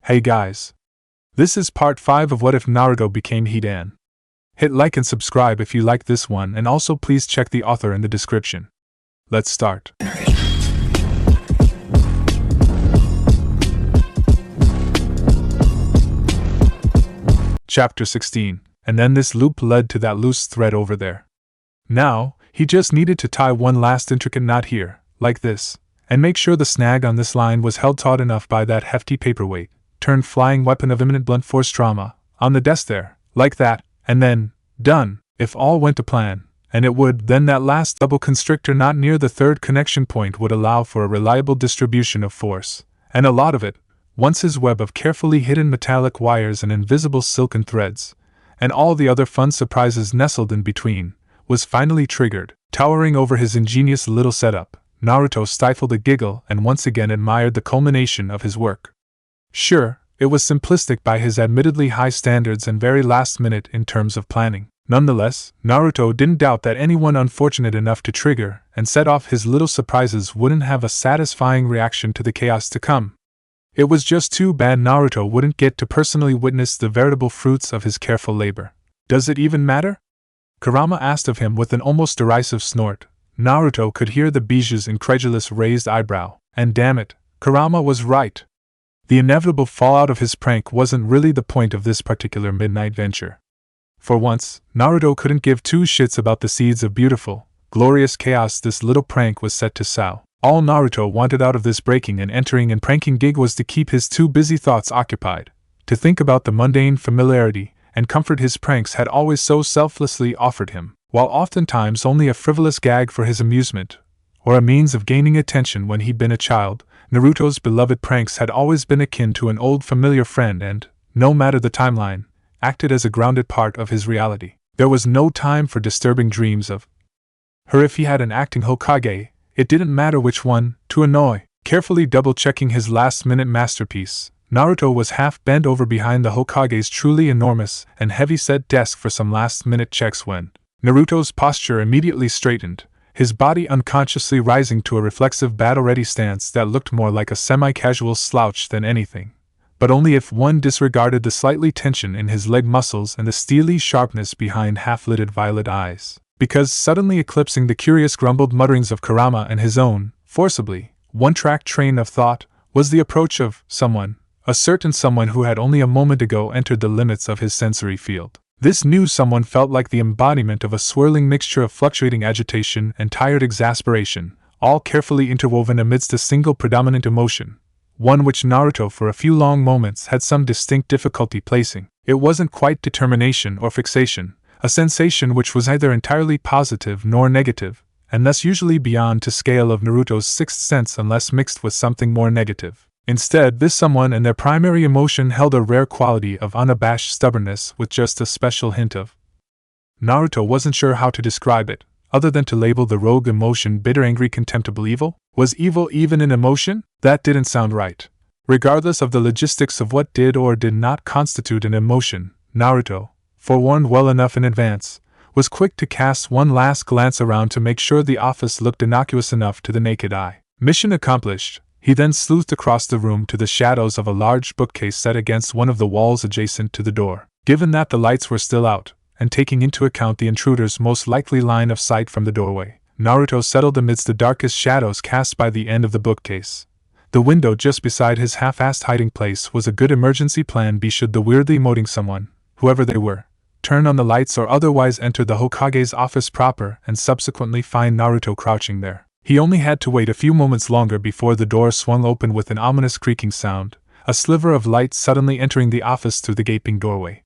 Hey guys. This is part 5 of What If Naruto Became Hidan. Hit like and subscribe if you like this one, and also please check the author in the description. Let's start. Chapter 16. And then this loop led to that loose thread over there. Now, he just needed to tie one last intricate knot here, like this, and make sure the snag on this line was held taut enough by that hefty paperweight, turned flying weapon of imminent blunt force trauma, on the desk there, like that, and then, done, if all went to plan, and it would, then that last double constrictor knot near the third connection point would allow for a reliable distribution of force, and a lot of it, once his web of carefully hidden metallic wires and invisible silken threads, and all the other fun surprises nestled in between, was finally triggered. Towering over his ingenious little setup, Naruto stifled a giggle and once again admired the culmination of his work. Sure, it was simplistic by his admittedly high standards and very last minute in terms of planning. Nonetheless, Naruto didn't doubt that anyone unfortunate enough to trigger and set off his little surprises wouldn't have a satisfying reaction to the chaos to come. It was just too bad Naruto wouldn't get to personally witness the veritable fruits of his careful labor. Does it even matter? Kurama asked of him with an almost derisive snort. Naruto could hear the Biju's incredulous raised eyebrow, and damn it, Kurama was right. The inevitable fallout of his prank wasn't really the point of this particular midnight venture. For once, Naruto couldn't give two shits about the seeds of beautiful, glorious chaos this little prank was set to sow. All Naruto wanted out of this breaking and entering and pranking gig was to keep his too busy thoughts occupied, to think about the mundane familiarity and comfort his pranks had always so selflessly offered him, while oftentimes only a frivolous gag for his amusement, or a means of gaining attention when he'd been a child. Naruto's beloved pranks had always been akin to an old familiar friend and, no matter the timeline, acted as a grounded part of his reality. There was no time for disturbing dreams of her if he had an acting Hokage, it didn't matter which one, to annoy. Carefully double-checking his last-minute masterpiece, Naruto was half bent over behind the Hokage's truly enormous and heavy-set desk for some last-minute checks when Naruto's posture immediately straightened, his body unconsciously rising to a reflexive battle-ready stance that looked more like a semi-casual slouch than anything, but only if one disregarded the slightly tension in his leg muscles and the steely sharpness behind half-lidded violet eyes. Because suddenly eclipsing the curious grumbled mutterings of Kurama and his own, forcibly, one-track train of thought, was the approach of someone, a certain someone who had only a moment ago entered the limits of his sensory field. This new someone felt like the embodiment of a swirling mixture of fluctuating agitation and tired exasperation, all carefully interwoven amidst a single predominant emotion, one which Naruto for a few long moments had some distinct difficulty placing. It wasn't quite determination or fixation, a sensation which was neither entirely positive nor negative, and thus usually beyond to scale of Naruto's sixth sense unless mixed with something more negative. Instead, this someone and their primary emotion held a rare quality of unabashed stubbornness with just a special hint of. Naruto wasn't sure how to describe it, other than to label the rogue emotion bitter, angry, contemptible evil. Was evil even an emotion? That didn't sound right. Regardless of the logistics of what did or did not constitute an emotion, Naruto, forewarned well enough in advance, was quick to cast one last glance around to make sure the office looked innocuous enough to the naked eye. Mission accomplished, he then sleuthed across the room to the shadows of a large bookcase set against one of the walls adjacent to the door. Given that the lights were still out, and taking into account the intruder's most likely line of sight from the doorway, Naruto settled amidst the darkest shadows cast by the end of the bookcase. The window just beside his half-assed hiding place was a good emergency plan B should the weirdly emoting someone, whoever they were, turn on the lights or otherwise enter the Hokage's office proper and subsequently find Naruto crouching there. He only had to wait a few moments longer before the door swung open with an ominous creaking sound, a sliver of light suddenly entering the office through the gaping doorway.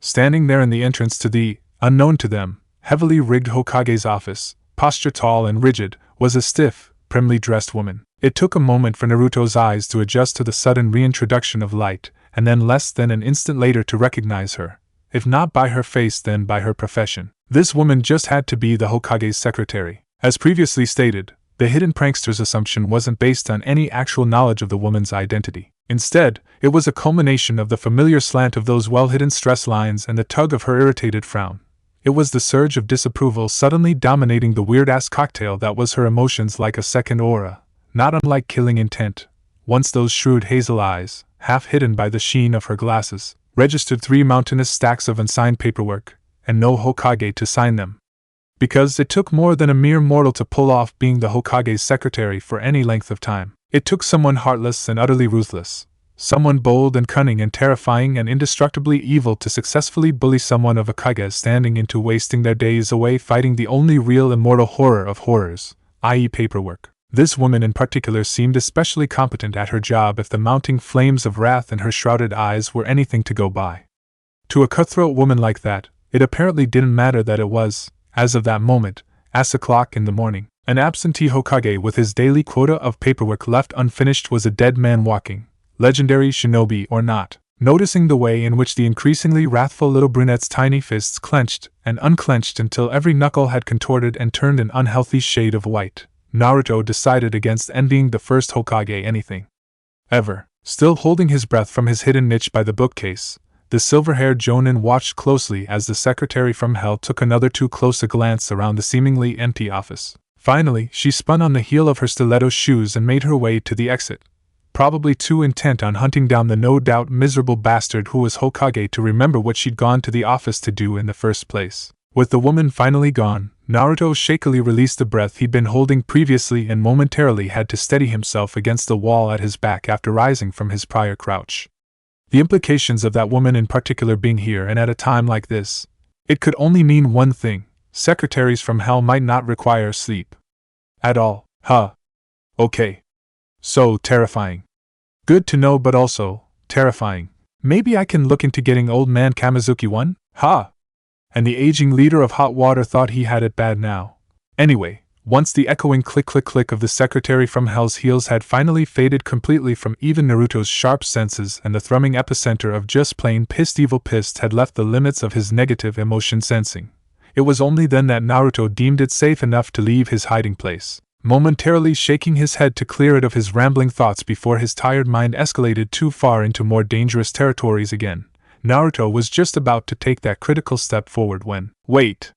Standing there in the entrance to the, unknown to them, heavily rigged Hokage's office, posture tall and rigid, was a stiff, primly dressed woman. It took a moment for Naruto's eyes to adjust to the sudden reintroduction of light, and then less than an instant later to recognize her. If not by her face then by her profession. This woman just had to be the Hokage's secretary. As previously stated, the hidden prankster's assumption wasn't based on any actual knowledge of the woman's identity. Instead, it was a culmination of the familiar slant of those well-hidden stress lines and the tug of her irritated frown. It was the surge of disapproval suddenly dominating the weird-ass cocktail that was her emotions like a second aura, not unlike killing intent. Once those shrewd hazel eyes, half hidden by the sheen of her glasses, registered 3 mountainous stacks of unsigned paperwork, and no Hokage to sign them. Because it took more than a mere mortal to pull off being the Hokage's secretary for any length of time. It took someone heartless and utterly ruthless, someone bold and cunning and terrifying and indestructibly evil to successfully bully someone of Hokage's standing into wasting their days away fighting the only real immortal horror of horrors, i.e. paperwork. This woman in particular seemed especially competent at her job if the mounting flames of wrath in her shrouded eyes were anything to go by. To a cutthroat woman like that, it apparently didn't matter that it was, as of that moment, as o'clock in the morning. An absentee Hokage with his daily quota of paperwork left unfinished was a dead man walking, legendary shinobi or not. Noticing the way in which the increasingly wrathful little brunette's tiny fists clenched and unclenched until every knuckle had contorted and turned an unhealthy shade of white, Naruto decided against envying the first Hokage anything ever. Still holding his breath from his hidden niche by the bookcase, the silver-haired Jonin watched closely as the secretary from hell took another too close a glance around the seemingly empty office. Finally, she spun on the heel of her stiletto shoes and made her way to the exit, probably too intent on hunting down the no doubt miserable bastard who was Hokage to remember what she'd gone to the office to do in the first place. With the woman finally gone, Naruto shakily released the breath he'd been holding previously and momentarily had to steady himself against the wall at his back after rising from his prior crouch. The implications of that woman in particular being here and at a time like this, it could only mean one thing: secretaries from hell might not require sleep at all. Huh. Okay. So terrifying. Good to know, but also terrifying. Maybe I can look into getting old man Kamizuki one? Ha! And the aging leader of hot water thought he had it bad now. Anyway, once the echoing click-click-click of the secretary from hell's heels had finally faded completely from even Naruto's sharp senses and the thrumming epicenter of just plain pissed evil pissed had left the limits of his negative emotion sensing, it was only then that Naruto deemed it safe enough to leave his hiding place, momentarily shaking his head to clear it of his rambling thoughts before his tired mind escalated too far into more dangerous territories again. Naruto was just about to take that critical step forward when, wait!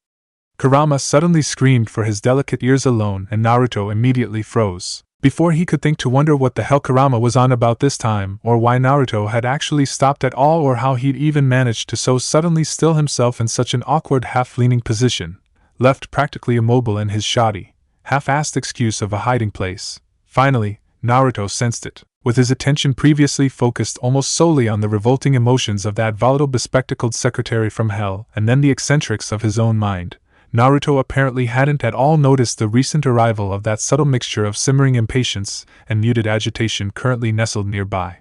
Kurama suddenly screamed for his delicate ears alone, and Naruto immediately froze. Before he could think to wonder what the hell Kurama was on about this time, or why Naruto had actually stopped at all, or how he'd even managed to so suddenly still himself in such an awkward half-leaning position, left practically immobile in his shoddy, half-assed excuse of a hiding place. Finally, Naruto sensed it. With his attention previously focused almost solely on the revolting emotions of that volatile bespectacled secretary from hell and then the eccentrics of his own mind, Naruto apparently hadn't at all noticed the recent arrival of that subtle mixture of simmering impatience and muted agitation currently nestled nearby.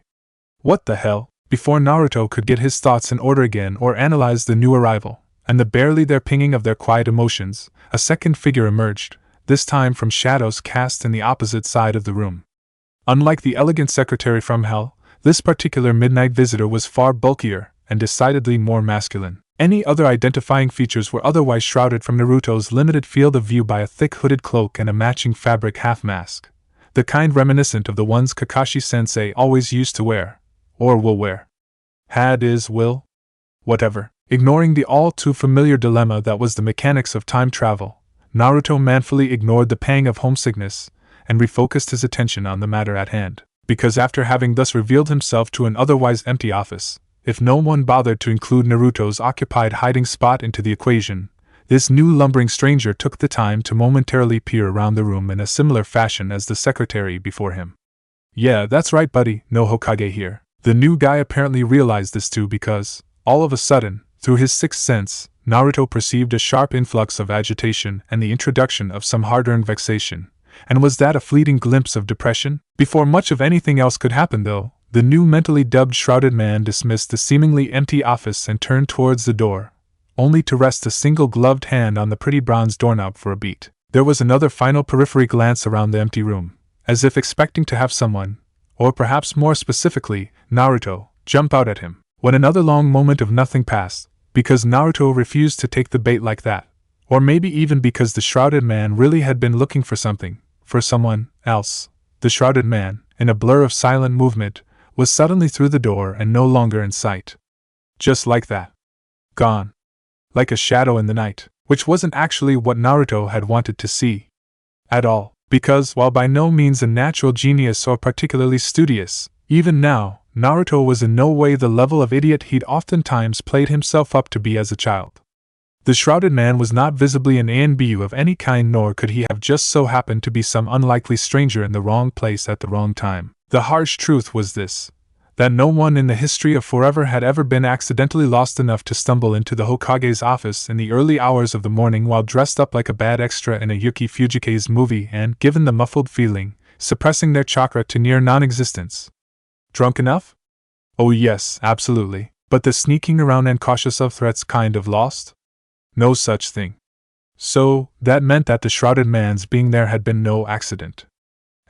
What the hell? Before Naruto could get his thoughts in order again or analyze the new arrival, and the barely their pinging of their quiet emotions, a second figure emerged, this time from shadows cast in the opposite side of the room. Unlike the elegant secretary from hell, this particular midnight visitor was far bulkier and decidedly more masculine. Any other identifying features were otherwise shrouded from Naruto's limited field of view by a thick hooded cloak and a matching fabric half-mask, the kind reminiscent of the ones Kakashi-sensei always used to wear, or will wear. Had, is, will? Whatever. Ignoring the all-too-familiar dilemma that was the mechanics of time travel, Naruto manfully ignored the pang of homesickness and refocused his attention on the matter at hand, because after having thus revealed himself to an otherwise empty office, if no one bothered to include Naruto's occupied hiding spot into the equation, this new lumbering stranger took the time to momentarily peer around the room in a similar fashion as the secretary before him. Yeah, that's right, buddy, no Hokage here. The new guy apparently realized this too because, all of a sudden, through his sixth sense, Naruto perceived a sharp influx of agitation and the introduction of some hard-earned vexation. And was that a fleeting glimpse of depression? Before much of anything else could happen, though, the new mentally dubbed shrouded man dismissed the seemingly empty office and turned towards the door, only to rest a single gloved hand on the pretty bronze doorknob for a beat. There was another final periphery glance around the empty room, as if expecting to have someone, or perhaps more specifically, Naruto, jump out at him. When another long moment of nothing passed, because Naruto refused to take the bait like that, or maybe even because the shrouded man really had been looking for something, for someone else, the shrouded man, in a blur of silent movement, was suddenly through the door and no longer in sight. Just like that. Gone. Like a shadow in the night, which wasn't actually what Naruto had wanted to see. At all, because while by no means a natural genius or particularly studious, even now, Naruto was in no way the level of idiot he'd oftentimes played himself up to be as a child. The shrouded man was not visibly an ANBU of any kind, nor could he have just so happened to be some unlikely stranger in the wrong place at the wrong time. The harsh truth was this: that no one in the history of forever had ever been accidentally lost enough to stumble into the Hokage's office in the early hours of the morning while dressed up like a bad extra in a Yuki Fujike's movie and, given the muffled feeling, suppressing their chakra to near non-existence. Drunk enough? Oh yes, absolutely. But the sneaking around and cautious of threats kind of lost? No such thing. So, that meant that the shrouded man's being there had been no accident.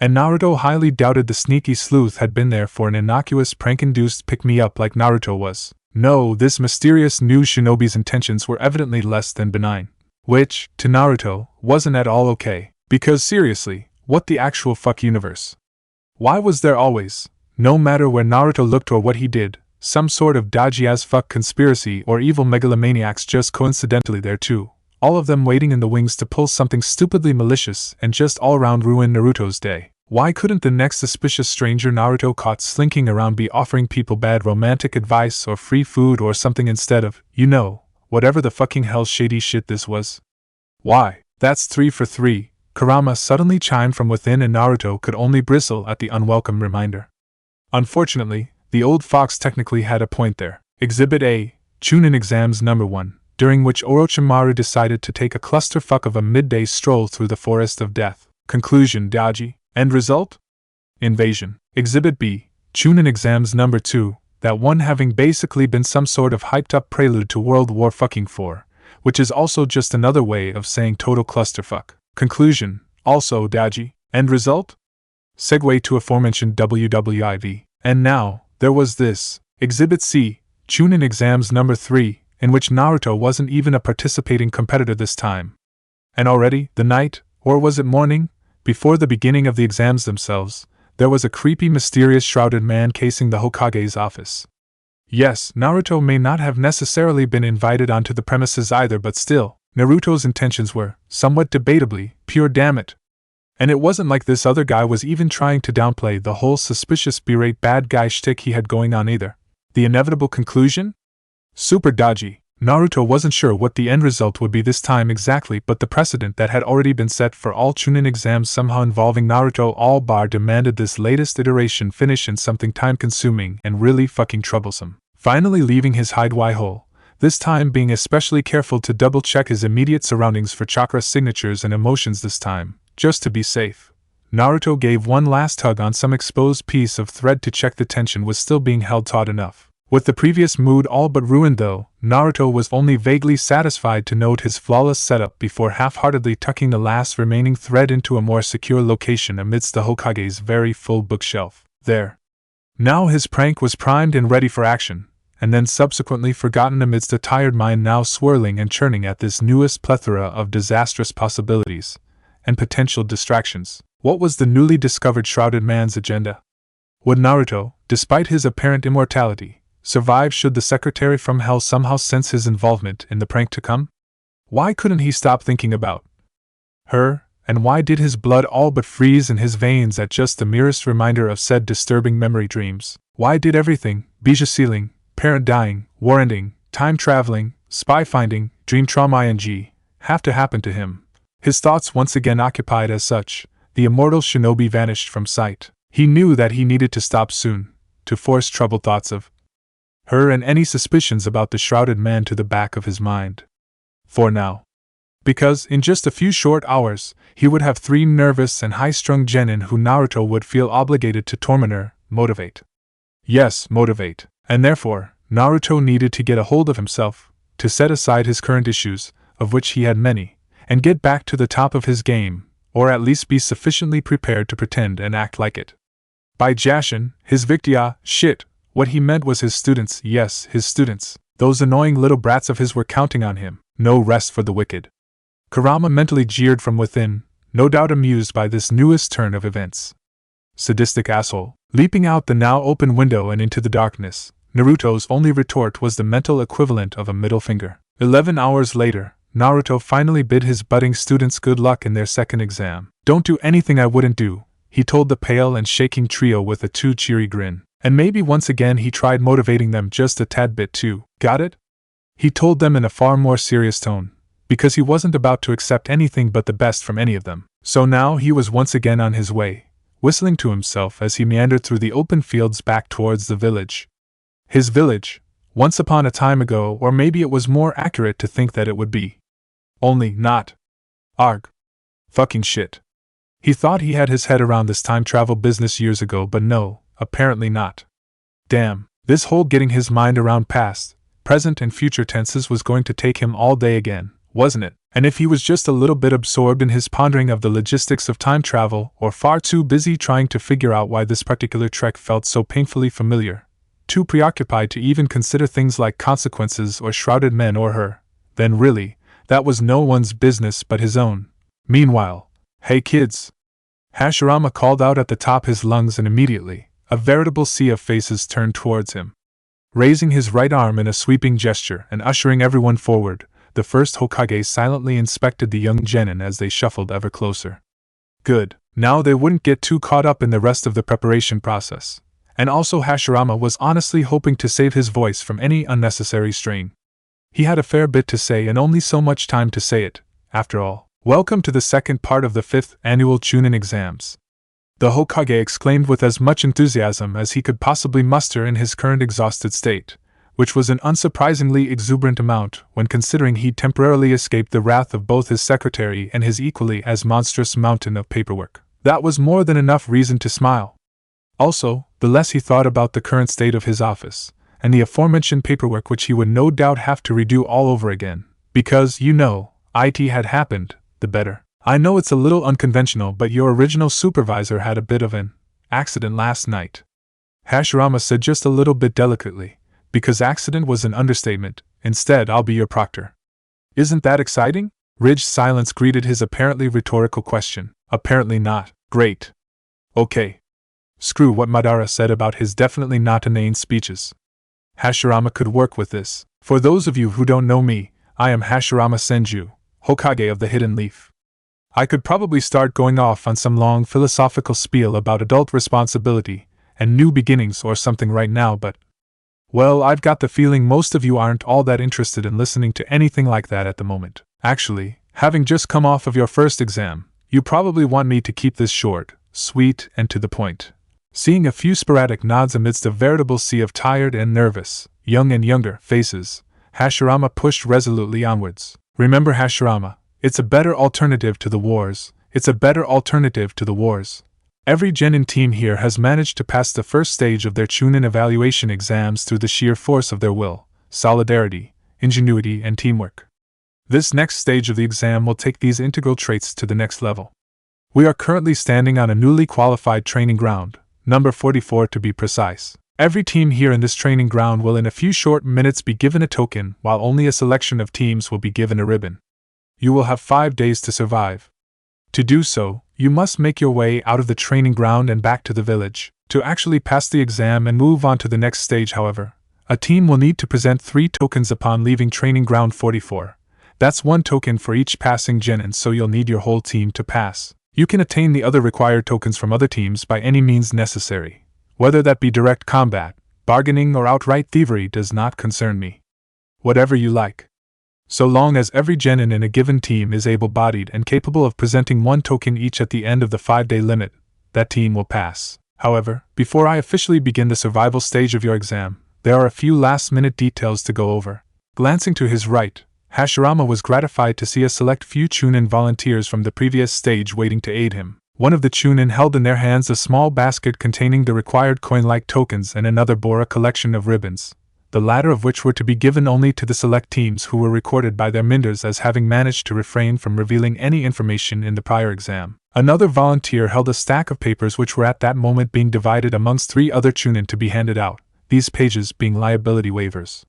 And Naruto highly doubted the sneaky sleuth had been there for an innocuous prank-induced pick-me-up like Naruto was. No, this mysterious new shinobi's intentions were evidently less than benign. Which, to Naruto, wasn't at all okay. Because seriously, what the actual fuck universe? Why was there always, no matter where Naruto looked or what he did, some sort of dodgy-as-fuck conspiracy or evil megalomaniacs just coincidentally there too, all of them waiting in the wings to pull something stupidly malicious and just all-round ruin Naruto's day? Why couldn't the next suspicious stranger Naruto caught slinking around be offering people bad romantic advice or free food or something instead of, whatever the fucking hell shady shit this was? Why, that's 3 for 3, Kurama suddenly chimed from within, and Naruto could only bristle at the unwelcome reminder. Unfortunately, the old fox technically had a point there. Exhibit A, Chunin Exams Number 1, during which Orochimaru decided to take a clusterfuck of a midday stroll through the forest of death. Conclusion: dodgy. End result? Invasion. Exhibit B, Chunin Exams Number 2, that one having basically been some sort of hyped-up prelude to World War fucking 4, which is also just another way of saying total clusterfuck. Conclusion: also dodgy. End result? Segue to aforementioned WWIV. And now, there was this, Exhibit C, Chunin Exams Number 3, in which Naruto wasn't even a participating competitor this time. And already, the night, or was it morning, before the beginning of the exams themselves, there was a creepy, mysterious shrouded man casing the Hokage's office. Yes, Naruto may not have necessarily been invited onto the premises either, but still, Naruto's intentions were, somewhat debatably, pure, damn it. And it wasn't like this other guy was even trying to downplay the whole suspicious berate bad guy shtick he had going on either. The inevitable conclusion? Super dodgy. Naruto wasn't sure what the end result would be this time exactly, but the precedent that had already been set for all Chunin exams somehow involving Naruto all bar demanded this latest iteration finish in something time-consuming and really fucking troublesome. Finally leaving his hide-y hole, this time being especially careful to double-check his immediate surroundings for chakra signatures and emotions this time, just to be safe, Naruto gave one last tug on some exposed piece of thread to check the tension was still being held taut enough. With the previous mood all but ruined though, Naruto was only vaguely satisfied to note his flawless setup before half-heartedly tucking the last remaining thread into a more secure location amidst the Hokage's very full bookshelf. There. Now his prank was primed and ready for action, and then subsequently forgotten amidst a tired mind now swirling and churning at this newest plethora of disastrous possibilities and potential distractions. What was the newly discovered shrouded man's agenda? Would Naruto, despite his apparent immortality, survive should the secretary from hell somehow sense his involvement in the prank to come? Why couldn't he stop thinking about her, and why did his blood all but freeze in his veins at just the merest reminder of said disturbing memory dreams? Why did everything, Bija sealing, parent dying, war ending, time traveling, spy finding, dream trauma ing, have to happen to him? His thoughts once again occupied as such, the immortal shinobi vanished from sight. He knew that he needed to stop soon, to force troubled thoughts of her and any suspicions about the shrouded man to the back of his mind. For now. Because, in just a few short hours, he would have 3 nervous and high-strung genin who Naruto would feel obligated to torment her, motivate. Yes, motivate. And therefore, Naruto needed to get a hold of himself, to set aside his current issues, of which he had many, and get back to the top of his game, or at least be sufficiently prepared to pretend and act like it. By Jashin, his Victia, shit, what he meant was his students, yes, his students. Those annoying little brats of his were counting on him, no rest for the wicked. Kurama mentally jeered from within, no doubt amused by this newest turn of events. Sadistic asshole. Leaping out the now open window and into the darkness, Naruto's only retort was the mental equivalent of a middle finger. 11 hours later, Naruto finally bid his budding students good luck in their second exam. Don't do anything I wouldn't do, he told the pale and shaking trio with a too cheery grin. And maybe once again he tried motivating them just a tad bit too. Got it? He told them in a far more serious tone, because he wasn't about to accept anything but the best from any of them. So now he was once again on his way, whistling to himself as he meandered through the open fields back towards the village. His village, once upon a time ago, or maybe it was more accurate to think that it would be. Only not. Arg. Fucking shit. He thought he had his head around this time travel business years ago, but no, apparently not. Damn, this whole getting his mind around past, present and future tenses was going to take him all day again, wasn't it? And if he was just a little bit absorbed in his pondering of the logistics of time travel, or far too busy trying to figure out why this particular trek felt so painfully familiar, too preoccupied to even consider things like consequences or shrouded men or her, then really, that was no one's business but his own. Meanwhile, hey kids! Hashirama called out at the top his lungs, and immediately, a veritable sea of faces turned towards him. Raising his right arm in a sweeping gesture and ushering everyone forward, the first Hokage silently inspected the young genin as they shuffled ever closer. Good, now they wouldn't get too caught up in the rest of the preparation process. And also Hashirama was honestly hoping to save his voice from any unnecessary strain. He had a fair bit to say and only so much time to say it, after all. Welcome to the second part of the 5th annual Chunin exams. The Hokage exclaimed with as much enthusiasm as he could possibly muster in his current exhausted state, which was an unsurprisingly exuberant amount when considering he'd temporarily escaped the wrath of both his secretary and his equally as monstrous mountain of paperwork. That was more than enough reason to smile. Also, the less he thought about the current state of his office, and the aforementioned paperwork which he would no doubt have to redo all over again, because, IT had happened, the better. I know it's a little unconventional, but your original supervisor had a bit of an accident last night. Hashirama said just a little bit delicately, because accident was an understatement. Instead, I'll be your proctor. Isn't that exciting? Ridged silence greeted his apparently rhetorical question. Apparently not. Great. Okay. Screw what Madara said about his definitely not inane speeches. Hashirama could work with this. For those of you who don't know me, I am Hashirama Senju, Hokage of the Hidden Leaf. I could probably start going off on some long philosophical spiel about adult responsibility and new beginnings or something right now, but, well, I've got the feeling most of you aren't all that interested in listening to anything like that at the moment. Actually, having just come off of your first exam, you probably want me to keep this short, sweet, and to the point. Seeing a few sporadic nods amidst a veritable sea of tired and nervous, young and younger, faces, Hashirama pushed resolutely onwards. Remember, Hashirama, it's a better alternative to the wars. It's a better alternative to the wars. Every genin team here has managed to pass the first stage of their Chunin evaluation exams through the sheer force of their will, solidarity, ingenuity, and teamwork. This next stage of the exam will take these integral traits to the next level. We are currently standing on a newly qualified training ground, number 44 to be precise. Every team here in this training ground will in a few short minutes be given a token, while only a selection of teams will be given a ribbon. You will have 5 days to survive. To do so, you must make your way out of the training ground and back to the village. To actually pass the exam and move on to the next stage, however, a team will need to present 3 tokens upon leaving training ground 44. That's 1 token for each passing genin, so you'll need your whole team to pass. You can attain the other required tokens from other teams by any means necessary. Whether that be direct combat, bargaining, or outright thievery does not concern me. Whatever you like. So long as every genin in a given team is able-bodied and capable of presenting 1 token each at the end of the 5-day limit, that team will pass. However, before I officially begin the survival stage of your exam, there are a few last-minute details to go over. Glancing to his right, Hashirama was gratified to see a select few Chunin volunteers from the previous stage waiting to aid him. One of the Chunin held in their hands a small basket containing the required coin-like tokens, and another bore a collection of ribbons, the latter of which were to be given only to the select teams who were recorded by their minders as having managed to refrain from revealing any information in the prior exam. Another volunteer held a stack of papers which were at that moment being divided amongst 3 other Chunin to be handed out, these pages being liability waivers.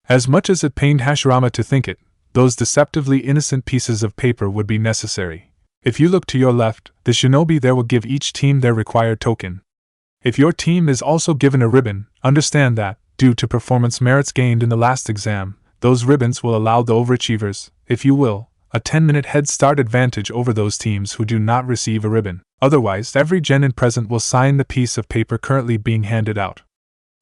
As much as it pained Hashirama to think it, those deceptively innocent pieces of paper would be necessary. If you look to your left, the shinobi there will give each team their required token. If your team is also given a ribbon, understand that, due to performance merits gained in the last exam, those ribbons will allow the overachievers, if you will, a 10-minute head start advantage over those teams who do not receive a ribbon. Otherwise, every genin present will sign the piece of paper currently being handed out.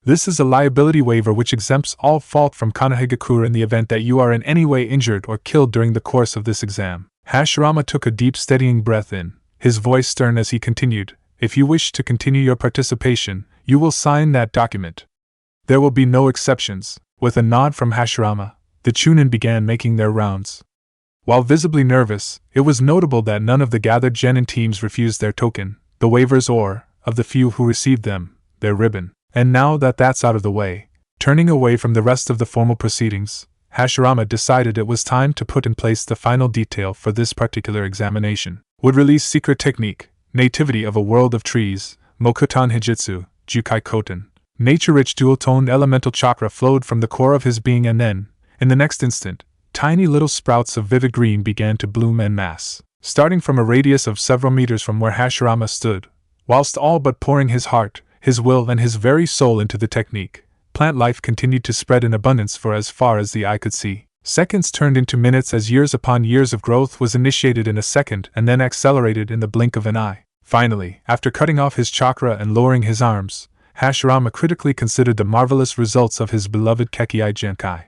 This is a liability waiver which exempts all fault from Konohagakure in the event that you are in any way injured or killed during the course of this exam. Hashirama took a deep steadying breath in, his voice stern as he continued, if you wish to continue your participation, you will sign that document. There will be no exceptions. With a nod from Hashirama, the Chunin began making their rounds. While visibly nervous, it was notable that none of the gathered genin teams refused their token, the waivers or, of the few who received them, their ribbon. And now that that's out of the way, turning away from the rest of the formal proceedings, Hashirama decided it was time to put in place the final detail for this particular examination. Would release secret technique, nativity of a world of trees, Mokutan Hijitsu, Jukai Koten. Nature-rich dual-toned elemental chakra flowed from the core of his being and then, in the next instant, tiny little sprouts of vivid green began to bloom en masse, starting from a radius of several meters from where Hashirama stood, whilst all but pouring his heart, his will and his very soul into the technique. Plant life continued to spread in abundance for as far as the eye could see. Seconds turned into minutes as years upon years of growth was initiated in a second and then accelerated in the blink of an eye. Finally, after cutting off his chakra and lowering his arms, Hashirama critically considered the marvelous results of his beloved Kekkai Genkai.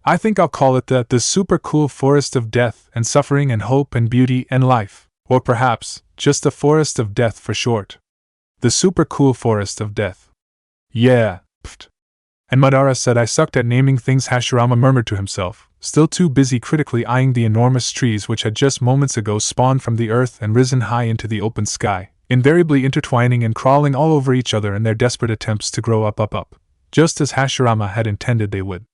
I think I'll call it the super cool forest of death and suffering and hope and beauty and life. Or perhaps, just the forest of death for short. The super cool forest of death. Yeah, pfft. And Madara said I sucked at naming things. Hashirama murmured to himself, still too busy critically eyeing the enormous trees which had just moments ago spawned from the earth and risen high into the open sky, invariably intertwining and crawling all over each other in their desperate attempts to grow up, just as Hashirama had intended they would.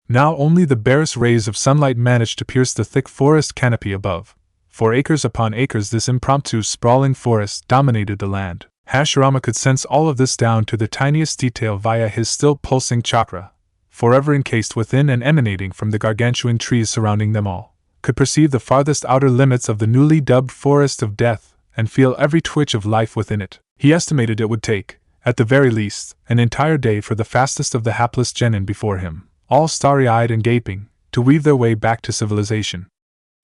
Now only the barest rays of sunlight managed to pierce the thick forest canopy above. For acres upon acres this impromptu sprawling forest dominated the land. Hashirama could sense all of this down to the tiniest detail via his still pulsing chakra, forever encased within and emanating from the gargantuan trees surrounding them all, could perceive the farthest outer limits of the newly dubbed forest of death, and feel every twitch of life within it. He estimated it would take, at the very least, an entire day for the fastest of the hapless genin before him, all starry-eyed and gaping, to weave their way back to civilization.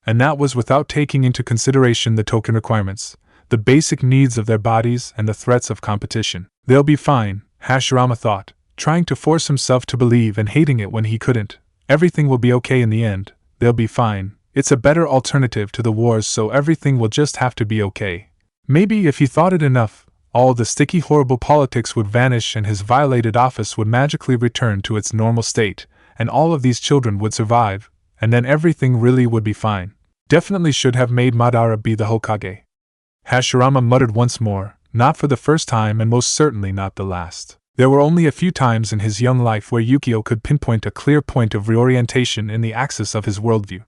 And that was without taking into consideration the token requirements, the basic needs of their bodies and the threats of competition. They'll be fine, Hashirama thought, trying to force himself to believe and hating it when he couldn't. Everything will be okay in the end, they'll be fine. It's a better alternative to the wars, so everything will just have to be okay. Maybe if he thought it enough, all the sticky horrible politics would vanish and his violated office would magically return to its normal state, and all of these children would survive, and then everything really would be fine. Definitely should have made Madara be the Hokage. Hashirama muttered once more, not for the first time and most certainly not the last. There were only a few times in his young life where Yukio could pinpoint a clear point of reorientation in the axis of his worldview.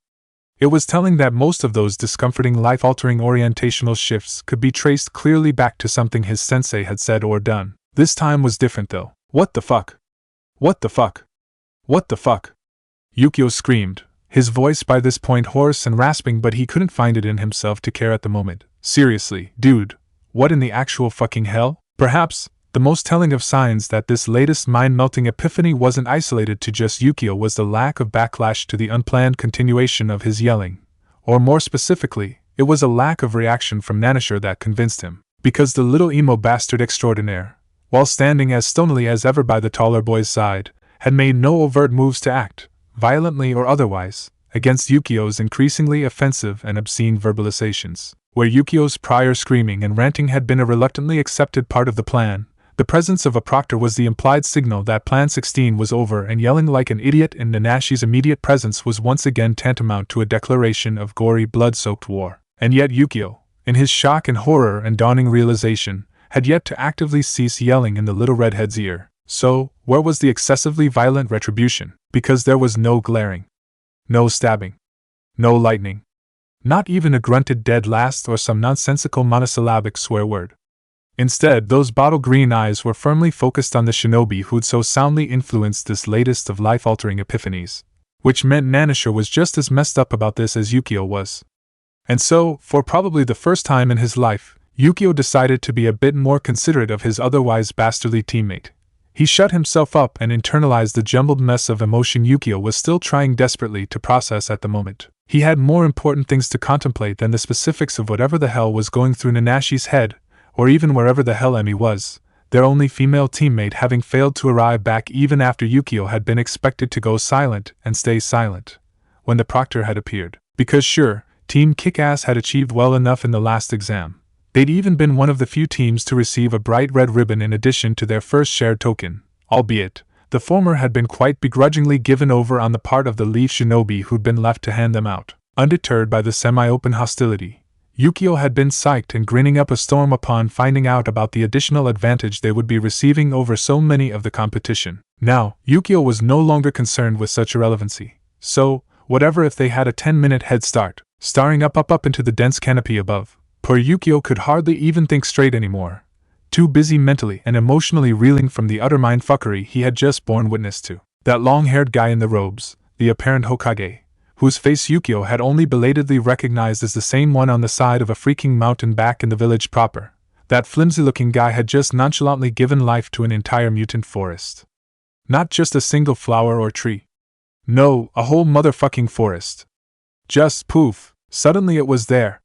It was telling that most of those discomforting life-altering orientational shifts could be traced clearly back to something his sensei had said or done. This time was different though. What the fuck? What the fuck? What the fuck? Yukio screamed, his voice by this point hoarse and rasping, but he couldn't find it in himself to care at the moment. Seriously, dude, what in the actual fucking hell? Perhaps, the most telling of signs that this latest mind-melting epiphany wasn't isolated to just Yukio was the lack of backlash to the unplanned continuation of his yelling. Or more specifically, it was a lack of reaction from Nanisher that convinced him. Because the little emo bastard extraordinaire, while standing as stonily as ever by the taller boy's side, had made no overt moves to act, violently or otherwise, against Yukio's increasingly offensive and obscene verbalizations. Where Yukio's prior screaming and ranting had been a reluctantly accepted part of the plan, the presence of a proctor was the implied signal that Plan 16 was over, and yelling like an idiot in Nanashi's immediate presence was once again tantamount to a declaration of gory, blood-soaked war. And yet Yukio, in his shock and horror and dawning realization, had yet to actively cease yelling in the little redhead's ear. So, where was the excessively violent retribution? Because there was no glaring. No stabbing. No lightning. Not even a grunted dead last or some nonsensical monosyllabic swear word. Instead, those bottle-green eyes were firmly focused on the shinobi who'd so soundly influenced this latest of life-altering epiphanies. Which meant Nanisher was just as messed up about this as Yukio was. And so, for probably the first time in his life, Yukio decided to be a bit more considerate of his otherwise bastardly teammate. He shut himself up and internalized the jumbled mess of emotion Yukio was still trying desperately to process at the moment. He had more important things to contemplate than the specifics of whatever the hell was going through Nanashi's head, or even wherever the hell Emi was, their only female teammate having failed to arrive back even after Yukio had been expected to go silent and stay silent when the proctor had appeared. Because sure, Team Kickass had achieved well enough in the last exam. They'd even been one of the few teams to receive a bright red ribbon in addition to their first shared token, albeit the former had been quite begrudgingly given over on the part of the Leaf Shinobi who'd been left to hand them out. Undeterred by the semi-open hostility, Yukio had been psyched and grinning up a storm upon finding out about the additional advantage they would be receiving over so many of the competition. Now, Yukio was no longer concerned with such irrelevancy. So, whatever if they had a 10-minute head start, staring up into the dense canopy above. Poor Yukio could hardly even think straight anymore, too busy mentally and emotionally reeling from the utter mindfuckery he had just borne witness to. That long-haired guy in the robes, the apparent Hokage, whose face Yukio had only belatedly recognized as the same one on the side of a freaking mountain back in the village proper. That flimsy-looking guy had just nonchalantly given life to an entire mutant forest. Not just a single flower or tree. No, a whole motherfucking forest. Just poof, suddenly it was there.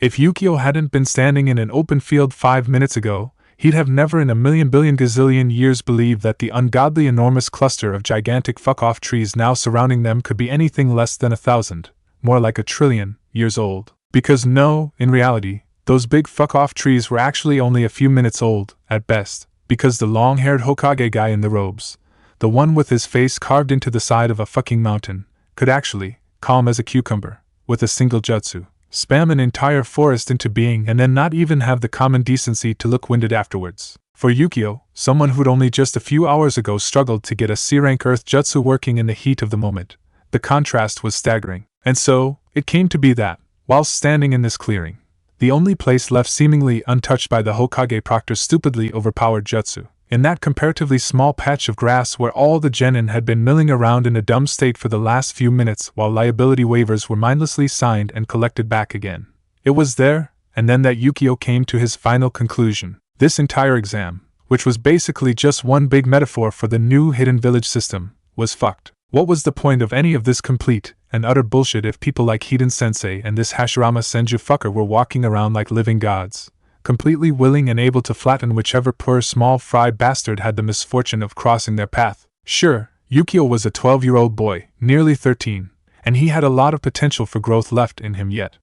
If Yukio hadn't been standing in an open field 5 minutes ago, he'd have never in a million billion gazillion years believed that the ungodly enormous cluster of gigantic fuck-off trees now surrounding them could be anything less than 1,000, more like 1,000,000,000,000 years old. Because no, in reality, those big fuck-off trees were actually only a few minutes old, at best, because the long-haired Hokage guy in the robes, the one with his face carved into the side of a fucking mountain, could actually, calm as a cucumber, with a single jutsu, spam an entire forest into being and then not even have the common decency to look winded afterwards. For Yukio, someone who'd only just a few hours ago struggled to get a C-rank earth jutsu working in the heat of the moment, the contrast was staggering. And so, it came to be that, whilst standing in this clearing, the only place left seemingly untouched by the Hokage proctor's stupidly overpowered jutsu, in that comparatively small patch of grass where all the genin had been milling around in a dumb state for the last few minutes while liability waivers were mindlessly signed and collected back again. It was there, and then that Yukio came to his final conclusion. This entire exam, which was basically just one big metaphor for the new hidden village system, was fucked. What was the point of any of this complete and utter bullshit if people like Hidan Sensei and this Hashirama Senju fucker were walking around like living gods, completely willing and able to flatten whichever poor small fry bastard had the misfortune of crossing their path? Sure, Yukio was a 12-year-old boy, nearly 13, and he had a lot of potential for growth left in him yet.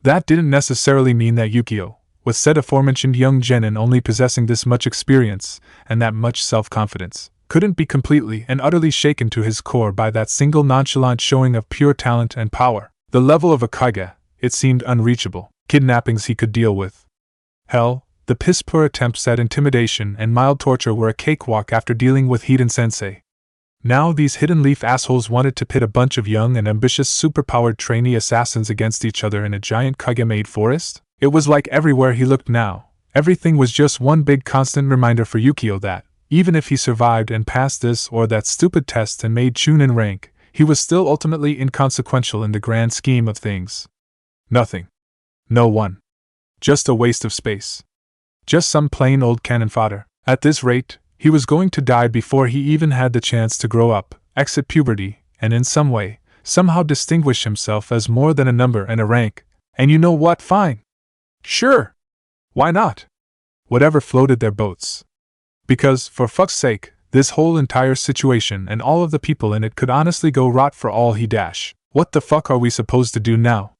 That didn't necessarily mean that Yukio, with said aforementioned young genin only possessing this much experience and that much self-confidence, couldn't be completely and utterly shaken to his core by that single nonchalant showing of pure talent and power. The level of a Kage, it seemed unreachable. Kidnappings he could deal with. Hell, the piss-poor attempts at intimidation and mild torture were a cakewalk after dealing with Hidan Sensei. Now these hidden leaf assholes wanted to pit a bunch of young and ambitious superpowered trainee assassins against each other in a giant Kage-made forest? It was like everywhere he looked now, everything was just one big constant reminder for Yukio that, even if he survived and passed this or that stupid test and made Chunin rank, he was still ultimately inconsequential in the grand scheme of things. Nothing. No one. Just a waste of space. Just some plain old cannon fodder. At this rate, he was going to die before he even had the chance to grow up, exit puberty, and in some way, somehow distinguish himself as more than a number and a rank. And you know what? Fine. Sure. Why not? Whatever floated their boats. Because, for fuck's sake, this whole entire situation and all of the people in it could honestly go rot for all he dash. What the fuck are we supposed to do now?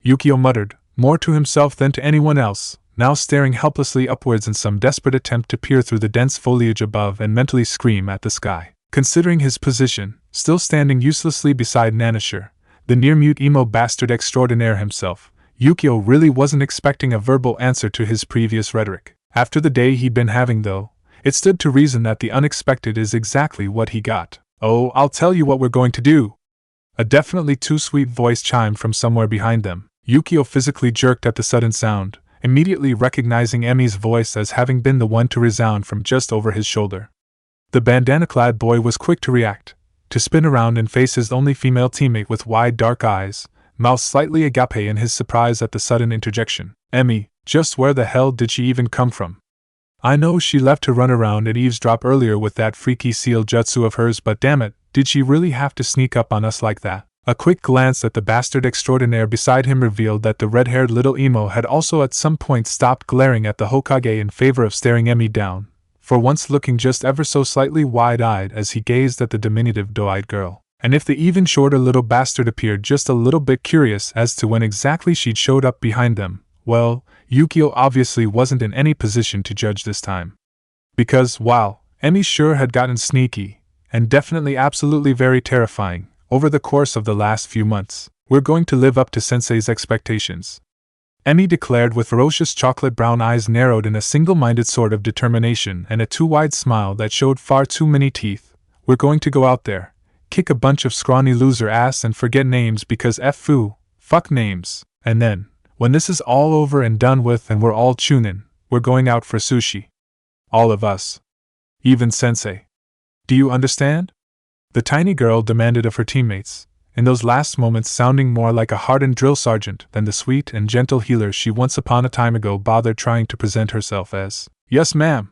Yukio muttered, more to himself than to anyone else, now staring helplessly upwards in some desperate attempt to peer through the dense foliage above and mentally scream at the sky. Considering his position, still standing uselessly beside Nanashir, the near-mute emo bastard extraordinaire himself, Yukio really wasn't expecting a verbal answer to his previous rhetoric. After the day he'd been having, though, it stood to reason that the unexpected is exactly what he got. Oh, I'll tell you what we're going to do! A definitely too sweet voice chimed from somewhere behind them. Yukio physically jerked at the sudden sound, immediately recognizing Emi's voice as having been the one to resound from just over his shoulder. The bandana-clad boy was quick to react, to spin around and face his only female teammate with wide dark eyes, mouth slightly agape in his surprise at the sudden interjection. Emi, just where the hell did she even come from? I know she left to run around and eavesdrop earlier with that freaky seal jutsu of hers, but damn it, did she really have to sneak up on us like that? A quick glance at the bastard extraordinaire beside him revealed that the red-haired little emo had also at some point stopped glaring at the Hokage in favor of staring Emi down, for once looking just ever so slightly wide-eyed as he gazed at the diminutive doe-eyed girl. And if the even shorter little bastard appeared just a little bit curious as to when exactly she'd showed up behind them, well, Yukio obviously wasn't in any position to judge this time. Because, while Emi sure had gotten sneaky, and definitely absolutely very terrifying, over the course of the last few months, we're going to live up to Sensei's expectations. Emi declared with ferocious chocolate-brown eyes narrowed in a single-minded sort of determination and a too-wide smile that showed far too many teeth. We're going to go out there, kick a bunch of scrawny loser ass and forget names because fuck names, and then, when this is all over and done with and we're all chunin, we're going out for sushi. All of us. Even Sensei. Do you understand? The tiny girl demanded of her teammates, in those last moments sounding more like a hardened drill sergeant than the sweet and gentle healer she once upon a time ago bothered trying to present herself as. Yes, ma'am,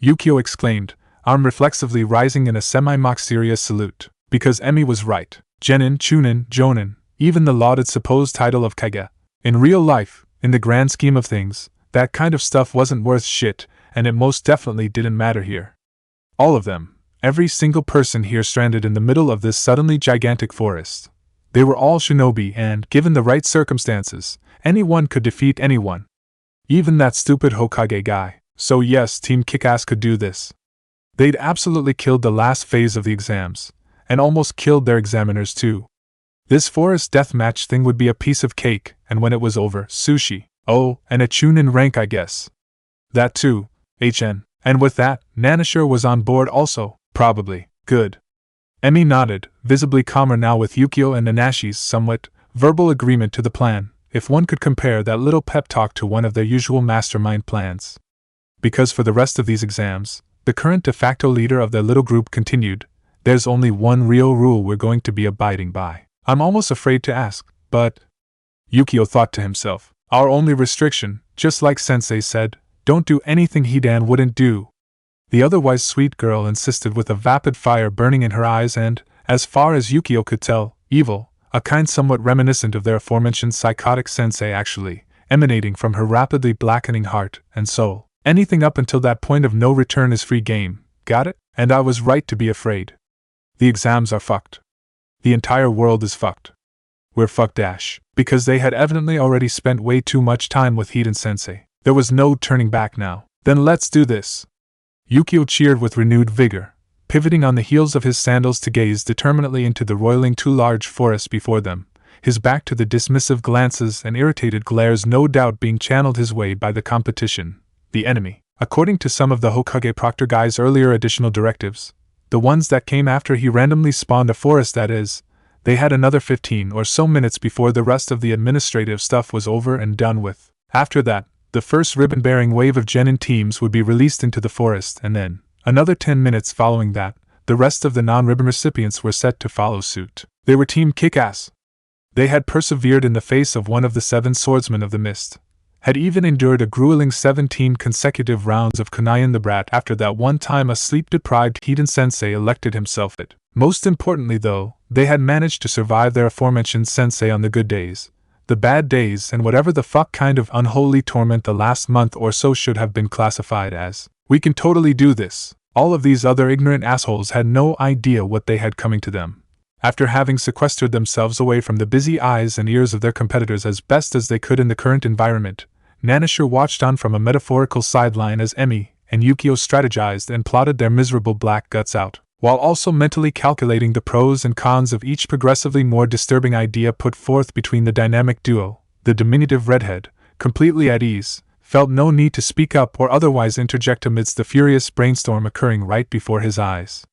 Yukio exclaimed, arm reflexively rising in a semi-mock serious salute, because Emi was right. Genin, Chunin, Jonin, even the lauded supposed title of Kage. In real life, in the grand scheme of things, that kind of stuff wasn't worth shit, and it most definitely didn't matter here. All of them. Every single person here stranded in the middle of this suddenly gigantic forest. They were all shinobi and, given the right circumstances, anyone could defeat anyone. Even that stupid Hokage guy. So yes, Team Kickass could do this. They'd absolutely killed the last phase of the exams, and almost killed their examiners too. This forest deathmatch thing would be a piece of cake, and when it was over, sushi. Oh, and a chunin rank I guess. That too, HN. And with that, Nanashir was on board also. Probably. Good. Emi nodded, visibly calmer now with Yukio and Nanashi's somewhat verbal agreement to the plan, if one could compare that little pep talk to one of their usual mastermind plans. Because for the rest of these exams, the current de facto leader of their little group continued, there's only one real rule we're going to be abiding by. I'm almost afraid to ask, but… Yukio thought to himself, our only restriction, just like Sensei said, don't do anything Hidan wouldn't do. The otherwise sweet girl insisted with a vapid fire burning in her eyes and, as far as Yukio could tell, evil, a kind somewhat reminiscent of their aforementioned psychotic sensei actually, emanating from her rapidly blackening heart and soul. Anything up until that point of no return is free game, got it? And I was right to be afraid. The exams are fucked. The entire world is fucked. We're fucked dash. Because they had evidently already spent way too much time with Hidan sensei. There was no turning back now. Then let's do this. Yukio cheered with renewed vigor, pivoting on the heels of his sandals to gaze determinately into the roiling too large forest before them, his back to the dismissive glances and irritated glares no doubt being channeled his way by the competition, the enemy. According to some of the Hokage Proctor guy's earlier additional directives, the ones that came after he randomly spawned a forest that is, they had another 15 or so minutes before the rest of the administrative stuff was over and done with. After that, the first ribbon-bearing wave of genin teams would be released into the forest and then, another 10 minutes following that, the rest of the non-ribbon recipients were set to follow suit. They were Team Kickass. They had persevered in the face of one of the 7 swordsmen of the mist, had even endured a grueling 17 consecutive rounds of Kunayan the Brat after that one time a sleep-deprived Hidan sensei elected himself it. Most importantly though, they had managed to survive their aforementioned sensei on the good days, the bad days and whatever the fuck kind of unholy torment the last month or so should have been classified as. We can totally do this. All of these other ignorant assholes had no idea what they had coming to them. After having sequestered themselves away from the busy eyes and ears of their competitors as best as they could in the current environment, Nanashir watched on from a metaphorical sideline as Emi and Yukio strategized and plotted their miserable black guts out, while also mentally calculating the pros and cons of each progressively more disturbing idea put forth between the dynamic duo. The diminutive redhead, completely at ease, felt no need to speak up or otherwise interject amidst the furious brainstorm occurring right before his eyes.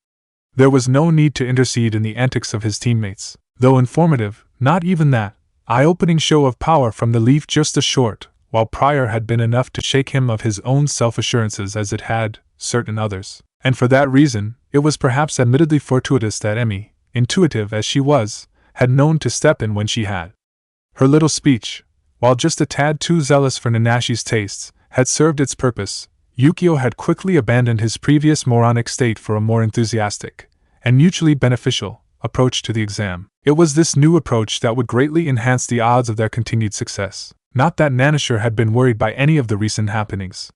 There was no need to intercede in the antics of his teammates, though informative, not even that eye-opening show of power from the leaf just a short, while prior had been enough to shake him of his own self-assurances as it had certain others. And for that reason, it was perhaps admittedly fortuitous that Emi, intuitive as she was, had known to step in when she had. Her little speech, while just a tad too zealous for Nanashi's tastes, had served its purpose. Yukio had quickly abandoned his previous moronic state for a more enthusiastic, and mutually beneficial, approach to the exam. It was this new approach that would greatly enhance the odds of their continued success. Not that Nanashir had been worried by any of the recent happenings.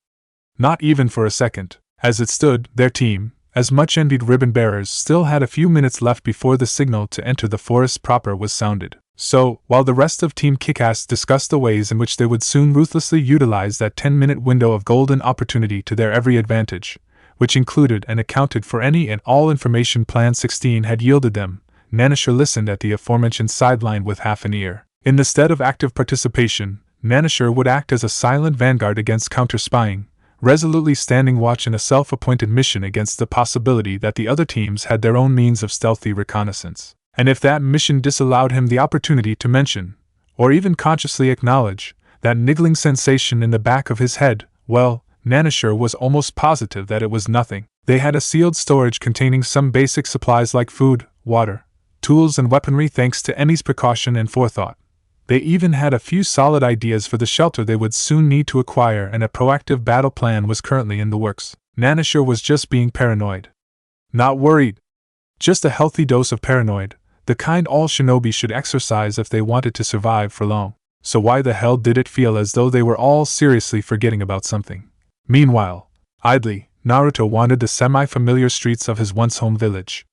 Not even for a second. As it stood, their team, as much envied ribbon bearers, still had a few minutes left before the signal to enter the forest proper was sounded. So, while the rest of Team Kickass discussed the ways in which they would soon ruthlessly utilize that 10-minute window of golden opportunity to their every advantage, which included and accounted for any and all information Plan 16 had yielded them, Nanisher listened at the aforementioned sideline with half an ear. In the stead of active participation, Nanisher would act as a silent vanguard against counter-spying, resolutely standing watch in a self-appointed mission against the possibility that the other teams had their own means of stealthy reconnaissance. And if that mission disallowed him the opportunity to mention, or even consciously acknowledge, that niggling sensation in the back of his head, well, Nanisher was almost positive that it was nothing. They had a sealed storage containing some basic supplies like food, water, tools and weaponry thanks to Emmy's precaution and forethought. They even had a few solid ideas for the shelter they would soon need to acquire, and a proactive battle plan was currently in the works. Nanisher was just being paranoid. Not worried. Just a healthy dose of paranoid, the kind all shinobi should exercise if they wanted to survive for long. So why the hell did it feel as though they were all seriously forgetting about something? Meanwhile, idly, Naruto wandered the semi-familiar streets of his once-home village.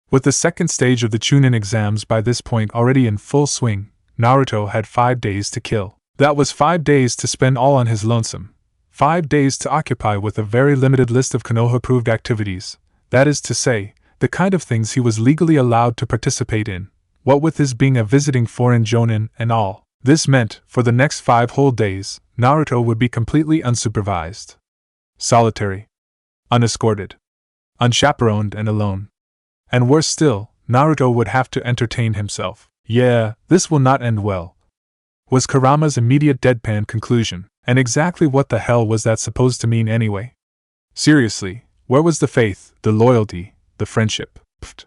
With the second stage of the Chunin exams by this point already in full swing, Naruto had 5 days to kill. That was 5 days to spend all on his lonesome. 5 days to occupy with a very limited list of Konoha-approved activities, that is to say, the kind of things he was legally allowed to participate in, what with his being a visiting foreign jonin and all. This meant, for the next 5 whole days, Naruto would be completely unsupervised. Solitary. Unescorted. Unchaperoned and alone. And worse still, Naruto would have to entertain himself. Yeah, this will not end well, was Kurama's immediate deadpan conclusion. And exactly what the hell was that supposed to mean anyway? Seriously, where was the faith, the loyalty, the friendship? Pfft.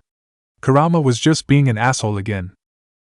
Kurama was just being an asshole again.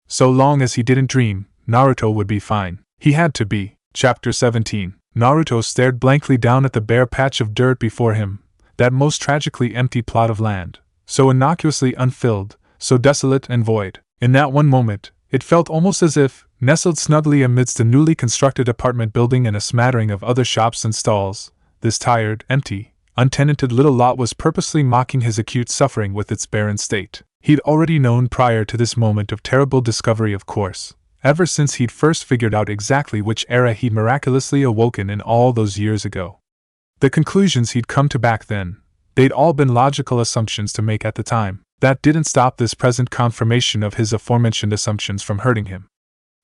So long as he didn't dream, Naruto would be fine. He had to be. Chapter 17. Naruto stared blankly down at the bare patch of dirt before him, that most tragically empty plot of land, so innocuously unfilled, so desolate and void. In that one moment, it felt almost as if, nestled snugly amidst a newly constructed apartment building and a smattering of other shops and stalls, this tired, empty, untenanted little lot was purposely mocking his acute suffering with its barren state. He'd already known prior to this moment of terrible discovery, of course, ever since he'd first figured out exactly which era he'd miraculously awoken in all those years ago. The conclusions he'd come to back then, they'd all been logical assumptions to make at the time. That didn't stop this present confirmation of his aforementioned assumptions from hurting him.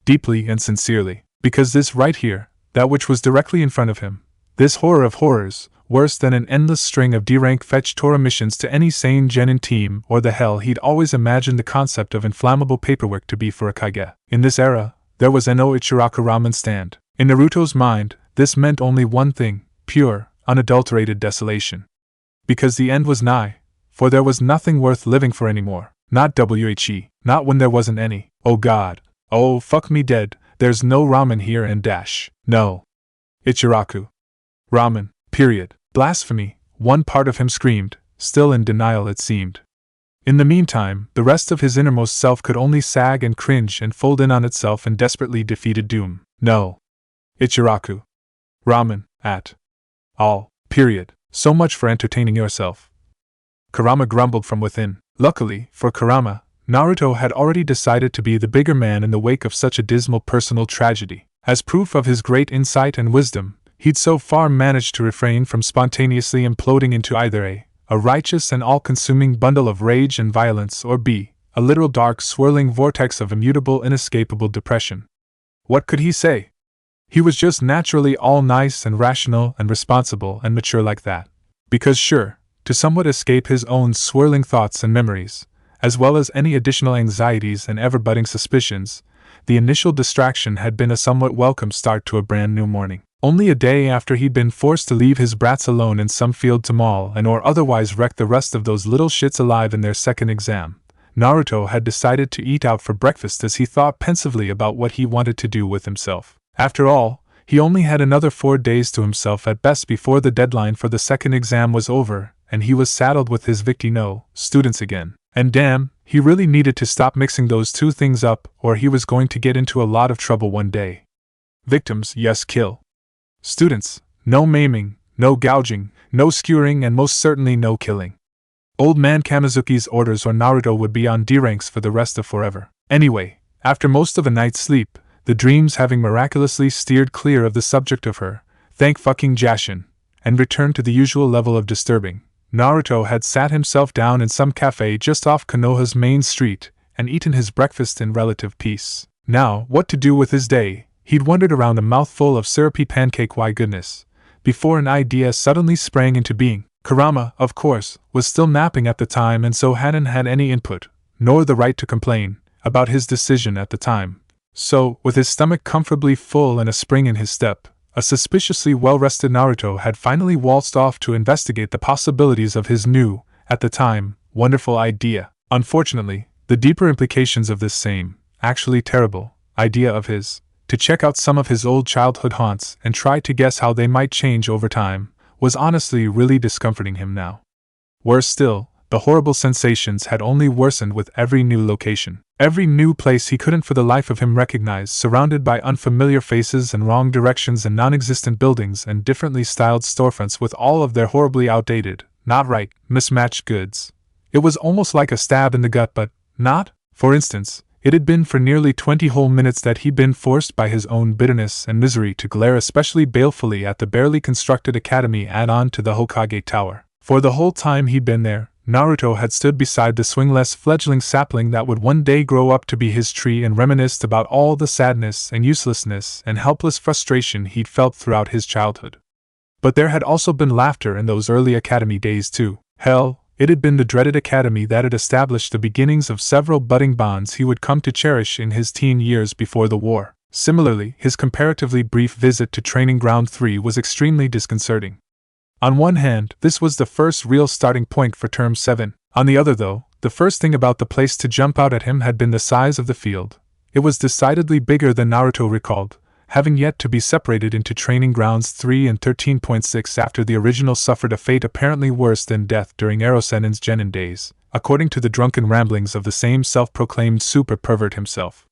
Deeply and sincerely. Because this right here, that which was directly in front of him, this horror of horrors, worse than an endless string of D-rank fetch Torah missions to any sane genin team, or the hell he'd always imagined the concept of inflammable paperwork to be for a kage. In this era, there was no Ichiraku ramen stand. In Naruto's mind, this meant only one thing, pure, unadulterated desolation. Because the end was nigh. For there was nothing worth living for anymore. Not WHE. Not when there wasn't any. Oh God. Oh, fuck me dead. There's no ramen here and dash. No. Ichiraku. Ramen. Period. Blasphemy. One part of him screamed, still in denial it seemed. In the meantime, the rest of his innermost self could only sag and cringe and fold in on itself in desperately defeated doom. No. Ichiraku. Ramen. At all. Period. So much for entertaining yourself. Kurama grumbled from within. Luckily, for Kurama, Naruto had already decided to be the bigger man in the wake of such a dismal personal tragedy. As proof of his great insight and wisdom, he'd so far managed to refrain from spontaneously imploding into either a righteous and all-consuming bundle of rage and violence, or b, a literal dark swirling vortex of immutable inescapable depression. What could he say? He was just naturally all nice and rational and responsible and mature like that. Because sure, to somewhat escape his own swirling thoughts and memories, as well as any additional anxieties and ever-budding suspicions, the initial distraction had been a somewhat welcome start to a brand new morning. Only a day after he'd been forced to leave his brats alone in some field to maul and or otherwise wreck the rest of those little shits alive in their second exam, Naruto had decided to eat out for breakfast as he thought pensively about what he wanted to do with himself. After all, he only had another 4 days to himself at best before the deadline for the second exam was over, and he was saddled with his students again. And damn, he really needed to stop mixing those two things up, or he was going to get into a lot of trouble one day. Victims, yes, kill. Students, no maiming, No gouging, no skewering, and most certainly no killing. Old man Kamizuki's orders or Naruto would be on D ranks for the rest of forever. Anyway, after most of a night's sleep, the dreams having miraculously steered clear of the subject of her, thank fucking Jashin, and returned to the usual level of disturbing, Naruto had sat himself down in some cafe just off Konoha's main street and eaten his breakfast in relative peace. Now, what to do with his day, he'd wondered around a mouthful of syrupy pancake, why goodness, before an idea suddenly sprang into being. Kurama, of course, was still napping at the time and so hadn't had any input, nor the right to complain, about his decision at the time. So, with his stomach comfortably full and a spring in his step, a suspiciously well-rested Naruto had finally waltzed off to investigate the possibilities of his new, at the time, wonderful idea. Unfortunately, the deeper implications of this same, actually terrible, idea of his, to check out some of his old childhood haunts and try to guess how they might change over time, was honestly really discomforting him now. Worse still, the horrible sensations had only worsened with every new location. Every new place he couldn't for the life of him recognize, surrounded by unfamiliar faces and wrong directions and non-existent buildings and differently styled storefronts with all of their horribly outdated, not right, mismatched goods. It was almost like a stab in the gut, but not. For instance, it had been for nearly 20 whole minutes that he'd been forced by his own bitterness and misery to glare especially balefully at the barely constructed academy add-on to the Hokage Tower. For the whole time he'd been there, Naruto had stood beside the swingless fledgling sapling that would one day grow up to be his tree and reminisced about all the sadness and uselessness and helpless frustration he'd felt throughout his childhood. But there had also been laughter in those early academy days too. Hell, it had been the dreaded academy that had established the beginnings of several budding bonds he would come to cherish in his teen years before the war. Similarly, his comparatively brief visit to Training Ground 3 was extremely disconcerting. On one hand, this was the first real starting point for Term 7. On the other, though, the first thing about the place to jump out at him had been the size of the field. It was decidedly bigger than Naruto recalled, having yet to be separated into Training Grounds 3 and 13.6 after the original suffered a fate apparently worse than death during Erosenen's Genin days, according to the drunken ramblings of the same self-proclaimed super pervert himself.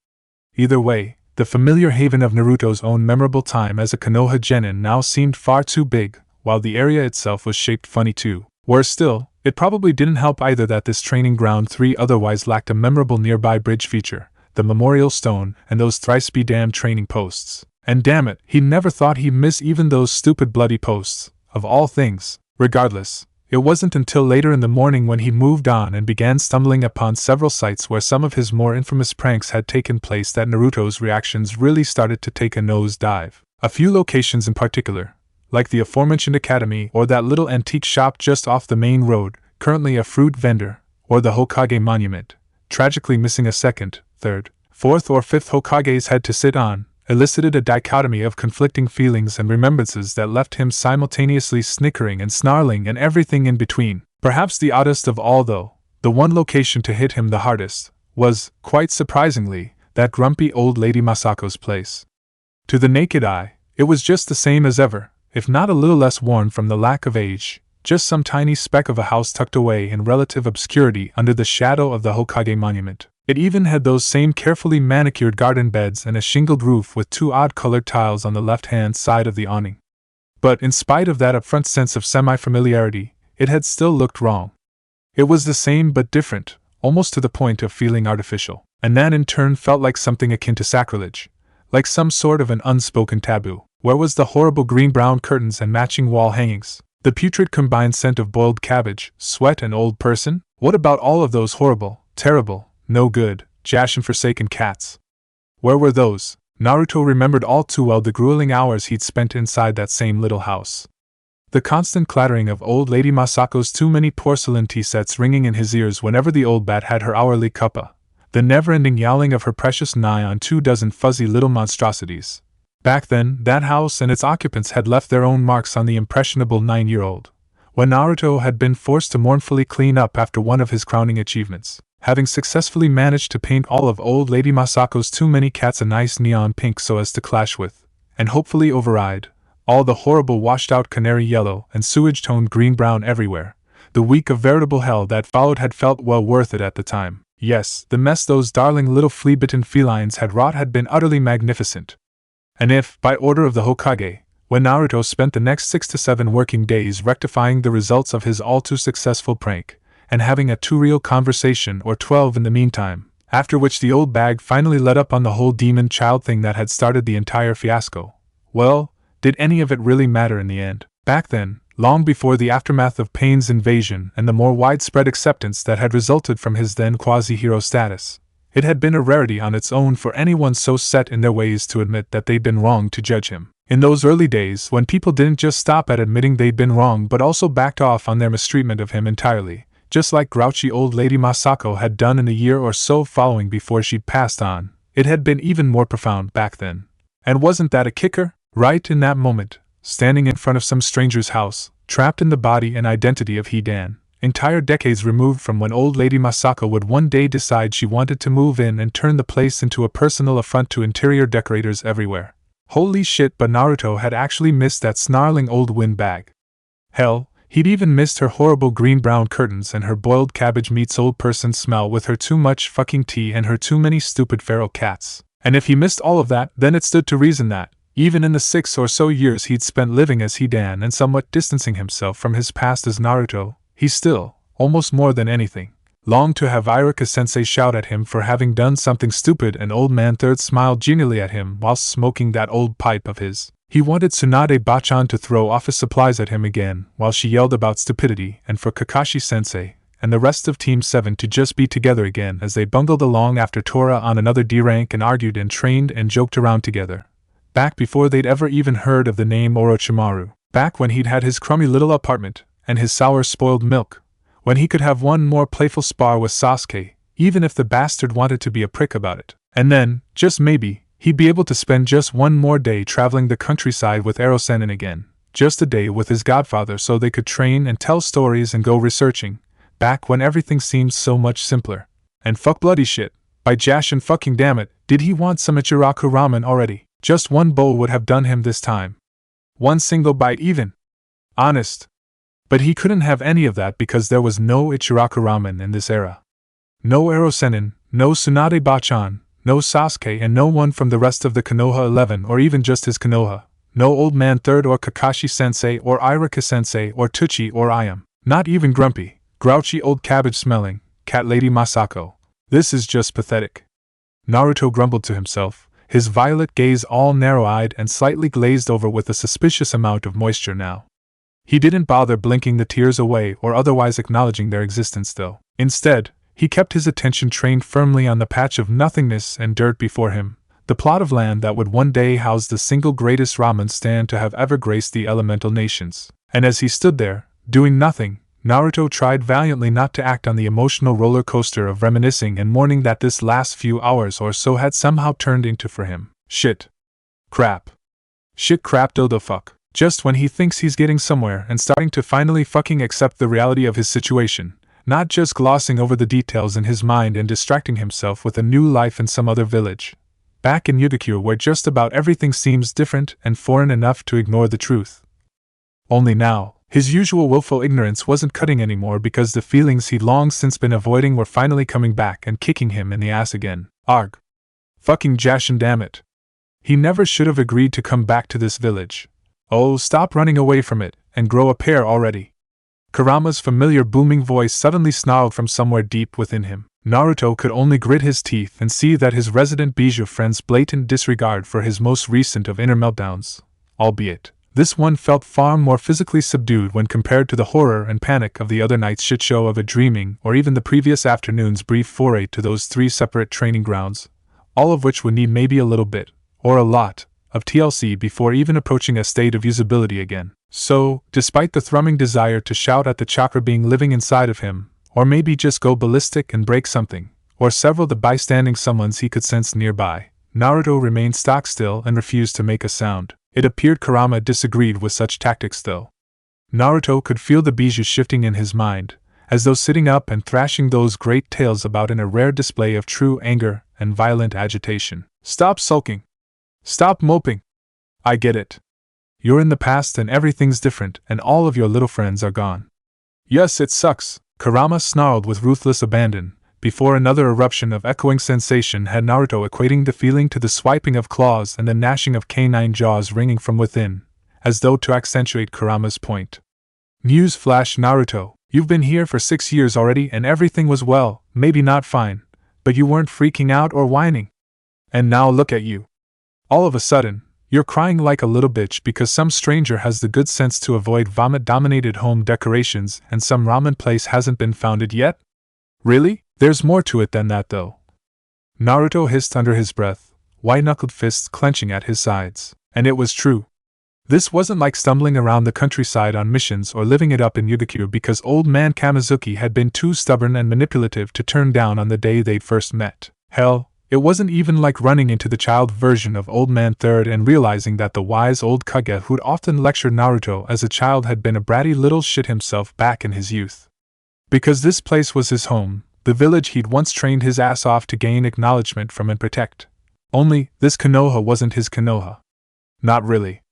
Either way, the familiar haven of Naruto's own memorable time as a Konoha Genin now seemed far too big, while the area itself was shaped funny too. Worse still, it probably didn't help either that this Training Ground 3 otherwise lacked a memorable nearby bridge feature, the memorial stone, and those thrice-be-damned training posts. And damn it, he never thought he'd miss even those stupid bloody posts, of all things. Regardless, it wasn't until later in the morning when he moved on and began stumbling upon several sites where some of his more infamous pranks had taken place that Naruto's reactions really started to take a nosedive. A few locations in particular, like the aforementioned academy or that little antique shop just off the main road, currently a fruit vendor, or the Hokage monument, tragically missing a second, third, fourth or fifth Hokage's head to sit on, elicited a dichotomy of conflicting feelings and remembrances that left him simultaneously snickering and snarling and everything in between. Perhaps the oddest of all, though, the one location to hit him the hardest, was, quite surprisingly, that grumpy old lady Masako's place. To the naked eye, it was just the same as ever, if not a little less worn from the lack of age, just some tiny speck of a house tucked away in relative obscurity under the shadow of the Hokage monument. It even had those same carefully manicured garden beds and a shingled roof with two odd-colored tiles on the left-hand side of the awning. But in spite of that upfront sense of semi-familiarity, it had still looked wrong. It was the same but different, almost to the point of feeling artificial. And that in turn felt like something akin to sacrilege, like some sort of an unspoken taboo. Where was the horrible green-brown curtains and matching wall hangings? The putrid combined scent of boiled cabbage, sweat, and old person? What about all of those horrible, terrible, no good, Jashin-forsaken cats? Where were those? Naruto remembered all too well the grueling hours he'd spent inside that same little house. The constant clattering of old lady Masako's too many porcelain tea sets ringing in his ears whenever the old bat had her hourly cuppa. The never-ending yowling of her precious nigh on 24 fuzzy little monstrosities. Back then, that house and its occupants had left their own marks on the impressionable 9-year-old, when Naruto had been forced to mournfully clean up after one of his crowning achievements, having successfully managed to paint all of old lady Masako's too many cats a nice neon pink so as to clash with, and hopefully override, all the horrible washed-out canary yellow and sewage-toned green-brown everywhere. The week of veritable hell that followed had felt well worth it at the time. Yes, the mess those darling little flea-bitten felines had wrought had been utterly magnificent. And if, by order of the Hokage, when Naruto spent the next 6 to 7 working days rectifying the results of his all-too-successful prank, and having a 2 real conversation or 12 in the meantime, after which the old bag finally let up on the whole demon child thing that had started the entire fiasco. Well, did any of it really matter in the end? Back then, long before the aftermath of Pain's invasion and the more widespread acceptance that had resulted from his then quasi-hero status, it had been a rarity on its own for anyone so set in their ways to admit that they'd been wrong to judge him. In those early days, when people didn't just stop at admitting they'd been wrong but also backed off on their mistreatment of him entirely, just like grouchy old lady Masako had done in the year or so following before she'd passed on, it had been even more profound back then. And wasn't that a kicker? Right in that moment, standing in front of some stranger's house, trapped in the body and identity of Hidan, entire decades removed from when old lady Masako would one day decide she wanted to move in and turn the place into a personal affront to interior decorators everywhere. Holy shit, but Naruto had actually missed that snarling old wind bag. Hell, he'd even missed her horrible green-brown curtains and her boiled cabbage meets old person smell with her too much fucking tea and her too many stupid feral cats. And if he missed all of that, then it stood to reason that, even in the 6 or so years he'd spent living as Hidan and somewhat distancing himself from his past as Naruto, he still, almost more than anything, longed to have Iruka-sensei shout at him for having done something stupid, and Old Man Third smiled genially at him whilst smoking that old pipe of his. He wanted Tsunade-bachan to throw office supplies at him again while she yelled about stupidity, and for Kakashi-sensei and the rest of Team 7 to just be together again as they bungled along after Tora on another D-rank and argued and trained and joked around together. Back before they'd ever even heard of the name Orochimaru, back when he'd had his crummy little apartment and his sour spoiled milk, when he could have one more playful spar with Sasuke, even if the bastard wanted to be a prick about it. And then, just maybe, he'd be able to spend just one more day traveling the countryside with Erosenin again, just a day with his godfather so they could train and tell stories and go researching, back when everything seemed so much simpler. And fuck bloody shit, by Jashin fucking dammit, did he want some Ichiraku ramen already? Just one bowl would have done him this time. One single bite even. Honest. But he couldn't have any of that because there was no Ichiraku ramen in this era. No Erosenin, no Tsunade-bachan, no Sasuke, and no one from the rest of the Konoha 11 or even just his Konoha. No Old Man Third or Kakashi-sensei or Iruka-sensei or Tucci or Iam. Not even grumpy, grouchy old cabbage-smelling cat lady Masako. This is just pathetic. Naruto grumbled to himself, his violet gaze all narrow-eyed and slightly glazed over with a suspicious amount of moisture now. He didn't bother blinking the tears away or otherwise acknowledging their existence though. Instead, he kept his attention trained firmly on the patch of nothingness and dirt before him, the plot of land that would one day house the single greatest ramen stand to have ever graced the elemental nations. And as he stood there, doing nothing, Naruto tried valiantly not to act on the emotional roller coaster of reminiscing and mourning that this last few hours or so had somehow turned into for him. Shit. Crap. Shit crap dodo fuck. Just when he thinks he's getting somewhere and starting to finally fucking accept the reality of his situation, not just glossing over the details in his mind and distracting himself with a new life in some other village. Back in Yudakure where just about everything seems different and foreign enough to ignore the truth. Only now, his usual willful ignorance wasn't cutting anymore because the feelings he'd long since been avoiding were finally coming back and kicking him in the ass again. Arg. Fucking Jashin dammit. He never should have agreed to come back to this village. Oh, stop running away from it, and grow a pair already. Kurama's familiar booming voice suddenly snarled from somewhere deep within him. Naruto could only grit his teeth and see that his resident bijou friend's blatant disregard for his most recent of inner meltdowns, albeit, this one felt far more physically subdued when compared to the horror and panic of the other night's shitshow of a dreaming or even the previous afternoon's brief foray to those 3 separate training grounds, all of which would need maybe a little bit, or a lot, of TLC before even approaching a state of usability again. So, despite the thrumming desire to shout at the chakra being living inside of him, or maybe just go ballistic and break something, or several the bystanding someones he could sense nearby, Naruto remained stock still and refused to make a sound. It appeared Kurama disagreed with such tactics though. Naruto could feel the bijou shifting in his mind, as though sitting up and thrashing those great tales about in a rare display of true anger and violent agitation. Stop sulking. Stop moping. I get it. You're in the past and everything's different and all of your little friends are gone. Yes, it sucks, Kurama snarled with ruthless abandon, before another eruption of echoing sensation had Naruto equating the feeling to the swiping of claws and the gnashing of canine jaws ringing from within, as though to accentuate Kurama's point. News flash Naruto, you've been here for 6 years already and everything was well, maybe not fine, but you weren't freaking out or whining. And now look at you. All of a sudden, you're crying like a little bitch because some stranger has the good sense to avoid vomit-dominated home decorations and some ramen place hasn't been founded yet? Really? There's more to it than that though. Naruto hissed under his breath, white-knuckled fists clenching at his sides. And it was true. This wasn't like stumbling around the countryside on missions or living it up in Yugakure because old man Kamizuki had been too stubborn and manipulative to turn down on the day they'd first met. Hell, it wasn't even like running into the child version of Old Man Third and realizing that the wise old Kage who'd often lectured Naruto as a child had been a bratty little shit himself back in his youth. Because this place was his home, the village he'd once trained his ass off to gain acknowledgement from and protect. Only, this Konoha wasn't his Konoha. Not really.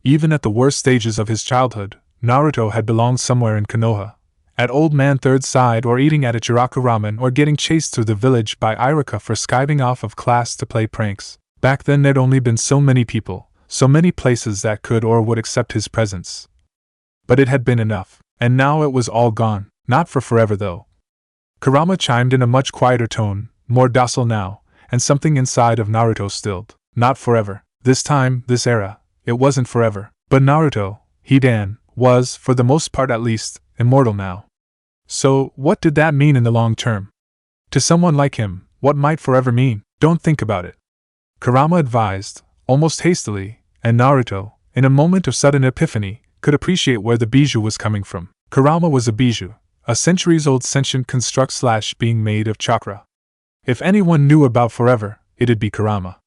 Even at the worst stages of his childhood, Naruto had belonged somewhere in Konoha, at Old Man Third's side or eating at Ichiraku ramen or getting chased through the village by Irika for skiving off of class to play pranks. Back then there'd only been so many people, so many places that could or would accept his presence. But it had been enough, and now it was all gone, not for forever though. Kurama chimed in a much quieter tone, more docile now, and something inside of Naruto stilled. Not forever. This time, this era. It wasn't forever, but Naruto, Hidan, was, for the most part at least, immortal now. So, what did that mean in the long term? To someone like him, what might forever mean? Don't think about it. Kurama advised, almost hastily, and Naruto, in a moment of sudden epiphany, could appreciate where the bijou was coming from. Kurama was a bijou, a centuries-old sentient construct being made of chakra. If anyone knew about forever, it'd be Kurama.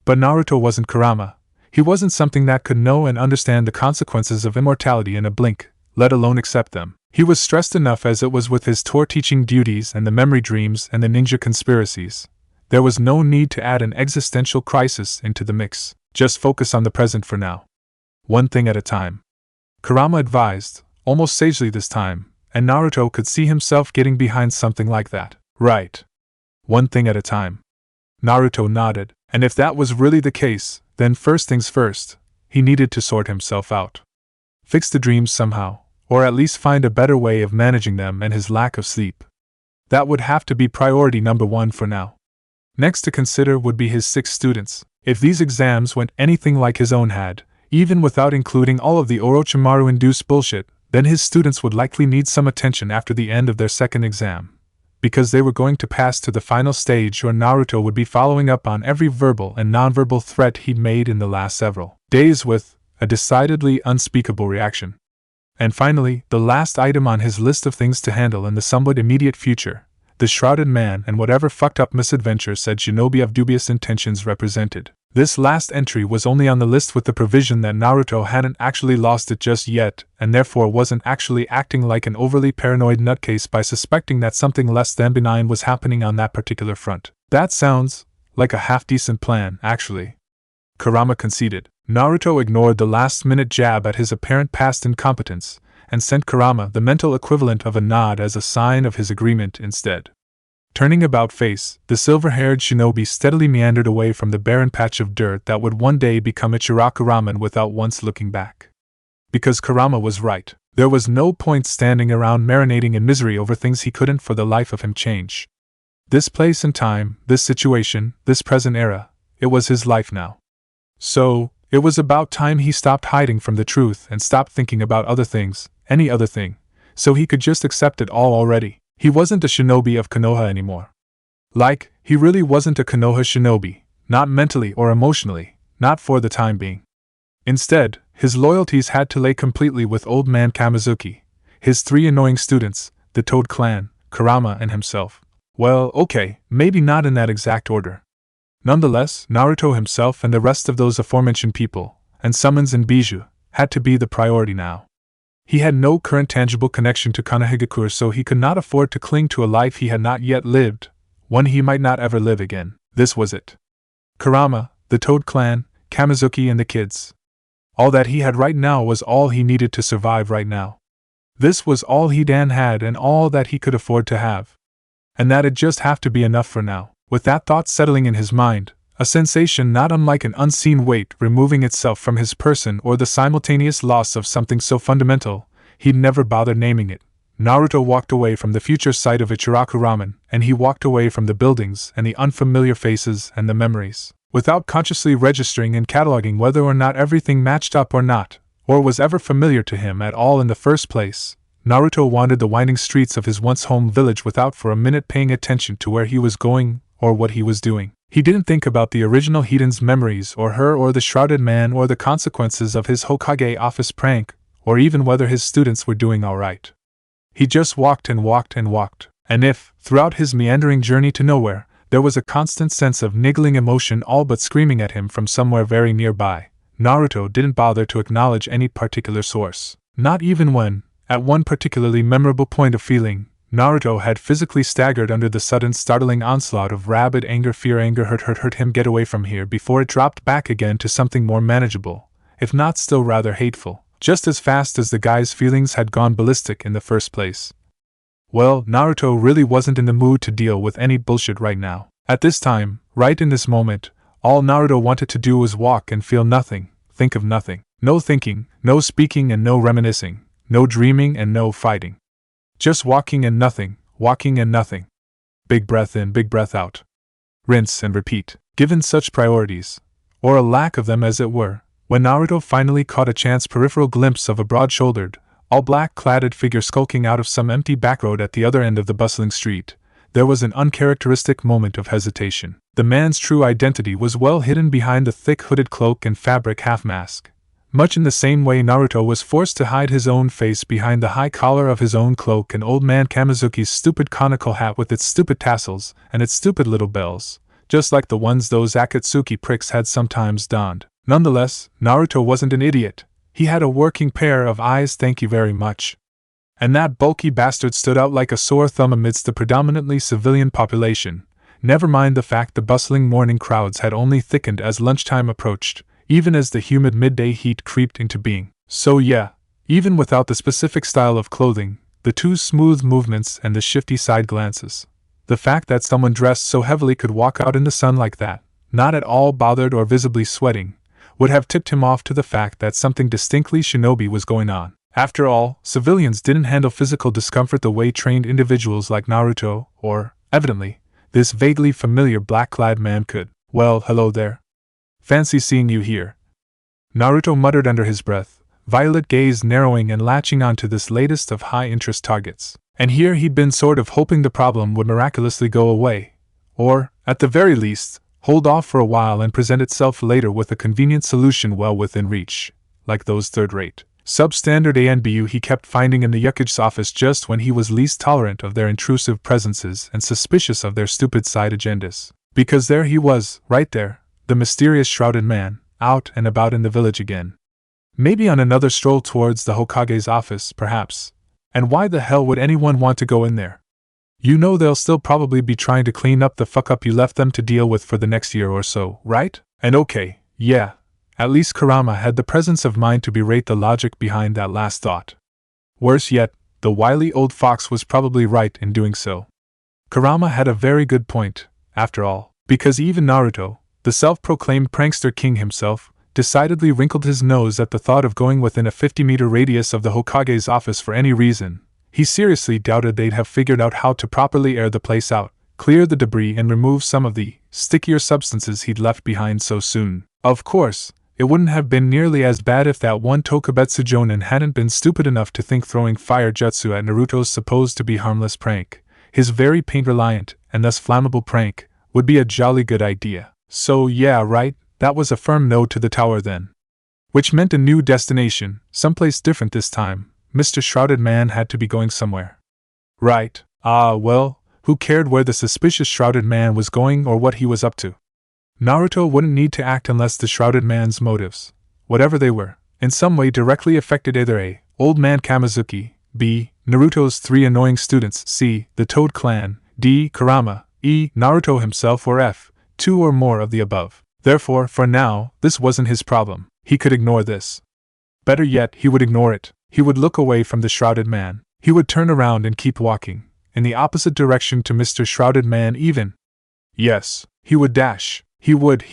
But Naruto wasn't Kurama. He wasn't something that could know and understand the consequences of immortality in a blink, let alone accept them. He was stressed enough as it was with his tour teaching duties and the memory dreams and the ninja conspiracies. There was no need to add an existential crisis into the mix. Just focus on the present for now. One thing at a time. Kurama advised, almost sagely this time, and Naruto could see himself getting behind something like that. Right. One thing at a time. Naruto nodded, and if that was really the case, then first things first, he needed to sort himself out. Fix the dreams somehow, or at least find a better way of managing them and his lack of sleep. That would have to be priority number 1 for now. Next to consider would be his 6 students. If these exams went anything like his own had, even without including all of the Orochimaru-induced bullshit, then his students would likely need some attention after the end of their second exam. Because they were going to pass to the final stage or Naruto would be following up on every verbal and nonverbal threat he'd made in the last several days with a decidedly unspeakable reaction. And finally, the last item on his list of things to handle in the somewhat immediate future, the shrouded man and whatever fucked up misadventure said shinobi of dubious intentions represented. This last entry was only on the list with the provision that Naruto hadn't actually lost it just yet, and therefore wasn't actually acting like an overly paranoid nutcase by suspecting that something less than benign was happening on that particular front. That sounds like a half-decent plan, actually. Kurama conceded. Naruto ignored the last-minute jab at his apparent past incompetence, and sent Kurama the mental equivalent of a nod as a sign of his agreement instead. Turning about face, the silver-haired shinobi steadily meandered away from the barren patch of dirt that would one day become Ichiraku ramen without once looking back. Because Kurama was right, there was no point standing around marinating in misery over things he couldn't for the life of him change. This place and time, this situation, this present era, it was his life now. So, it was about time he stopped hiding from the truth and stopped thinking about other things, any other thing, so he could just accept it all already. He wasn't a shinobi of Konoha anymore. Like, he really wasn't a Konoha shinobi, not mentally or emotionally, not for the time being. Instead, his loyalties had to lay completely with old man Kamizuki, his 3 annoying students, the Toad clan, Kurama and himself. Well, okay, maybe not in that exact order. Nonetheless, Naruto himself and the rest of those aforementioned people, and summons and bijou, had to be the priority now. He had no current tangible connection to Konohagakure, so he could not afford to cling to a life he had not yet lived, one he might not ever live again. This was it. Kurama, the Toad clan, Kamizuki and the kids. All that he had right now was all he needed to survive right now. This was all Hidan had and all that he could afford to have. And that'd just have to be enough for now. With that thought settling in his mind, A sensation not unlike an unseen weight removing itself from his person or the simultaneous loss of something so fundamental, he'd never bothered naming it. Naruto walked away from the future site of Ichiraku Ramen, and he walked away from the buildings and the unfamiliar faces and the memories, without consciously registering and cataloging whether or not everything matched up or not, or was ever familiar to him at all in the first place. Naruto wandered the winding streets of his once home village without for a minute paying attention to where he was going or what he was doing. He didn't think about the original Hidan's memories or her or the shrouded man or the consequences of his Hokage office prank, or even whether his students were doing alright. He just walked and walked and walked, and if, throughout his meandering journey to nowhere, there was a constant sense of niggling emotion all but screaming at him from somewhere very nearby, Naruto didn't bother to acknowledge any particular source. Not even when, at one particularly memorable point of feeling, Naruto had physically staggered under the sudden startling onslaught of rabid anger. Fear anger hurt him get away from here before it dropped back again to something more manageable, if not still rather hateful, just as fast as the guy's feelings had gone ballistic in the first place. Well, Naruto really wasn't in the mood to deal with any bullshit right now. At this time, right in this moment, all Naruto wanted to do was walk and feel nothing, think of nothing. No thinking, no speaking and no reminiscing, no dreaming and no fighting. Just walking and nothing, walking and nothing. Big breath in, big breath out. Rinse and repeat. Given such priorities, or a lack of them as it were, when Naruto finally caught a chance peripheral glimpse of a broad-shouldered, all-black-cladded figure skulking out of some empty backroad at the other end of the bustling street, there was an uncharacteristic moment of hesitation. The man's true identity was well hidden behind the thick hooded cloak and fabric half-mask, much in the same way Naruto was forced to hide his own face behind the high collar of his own cloak and old man Kamizuki's stupid conical hat with its stupid tassels and its stupid little bells, just like the ones those Akatsuki pricks had sometimes donned. Nonetheless, Naruto wasn't an idiot. He had a working pair of eyes, thank you very much. And that bulky bastard stood out like a sore thumb amidst the predominantly civilian population. Never mind the fact the bustling morning crowds had only thickened as lunchtime approached, even as the humid midday heat creeped into being. So yeah, even without the specific style of clothing, the two smooth movements and the shifty side glances, the fact that someone dressed so heavily could walk out in the sun like that, not at all bothered or visibly sweating, would have tipped him off to the fact that something distinctly shinobi was going on. After all, civilians didn't handle physical discomfort the way trained individuals like Naruto, or, evidently, this vaguely familiar black-clad man could. Well, hello there. Fancy seeing you here. Naruto muttered under his breath, violet gaze narrowing and latching onto this latest of high-interest targets. And here he'd been sort of hoping the problem would miraculously go away, or, at the very least, hold off for a while and present itself later with a convenient solution well within reach, like those third-rate, substandard ANBU he kept finding in the Yuki's office just when he was least tolerant of their intrusive presences and suspicious of their stupid side agendas. Because there he was, right there, the mysterious shrouded man, out and about in the village again. Maybe on another stroll towards the Hokage's office, perhaps. And why the hell would anyone want to go in there? You know they'll still probably be trying to clean up the fuck-up you left them to deal with for the next year or so, right? And okay, yeah, at least Kurama had the presence of mind to berate the logic behind that last thought. Worse yet, the wily old fox was probably right in doing so. Kurama had a very good point, after all, because even Naruto, the self-proclaimed prankster king himself, decidedly wrinkled his nose at the thought of going within a 50-meter radius of the Hokage's office for any reason. He seriously doubted they'd have figured out how to properly air the place out, clear the debris and remove some of the stickier substances he'd left behind so soon. Of course, it wouldn't have been nearly as bad if that one Tokubetsu Jonin hadn't been stupid enough to think throwing fire jutsu at Naruto's supposed to be harmless prank, his very paint-reliant and thus flammable prank, would be a jolly good idea. So yeah, right, that was a firm no to the tower then. Which meant a new destination, someplace different this time. Mr. Shrouded Man had to be going somewhere. Right. Ah, well, who cared where the suspicious Shrouded Man was going or what he was up to? Naruto wouldn't need to act unless the Shrouded Man's motives, whatever they were, in some way directly affected either A. Old Man Kamizuki, B. Naruto's 3 annoying students, C. the Toad Clan, D. Kurama, E. Naruto himself, or F. 2 or more of the above. Therefore, for now, this wasn't his problem. He could ignore this. Better yet, he would ignore it. He would look away from the Shrouded Man. He would turn around and keep walking, in the opposite direction to Mr. Shrouded Man even. Yes, he would dash. He would.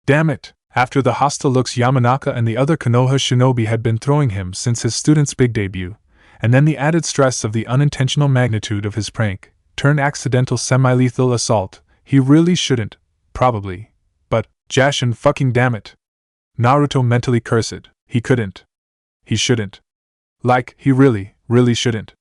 Damn it! After the hostile looks Yamanaka and the other Konoha shinobi had been throwing him since his student's big debut, and then the added stress of the unintentional magnitude of his prank, turned accidental semi-lethal assault, he really shouldn't, probably. But, Jashin fucking damn it! Naruto mentally cursed. He couldn't. He shouldn't. Like, he really shouldn't.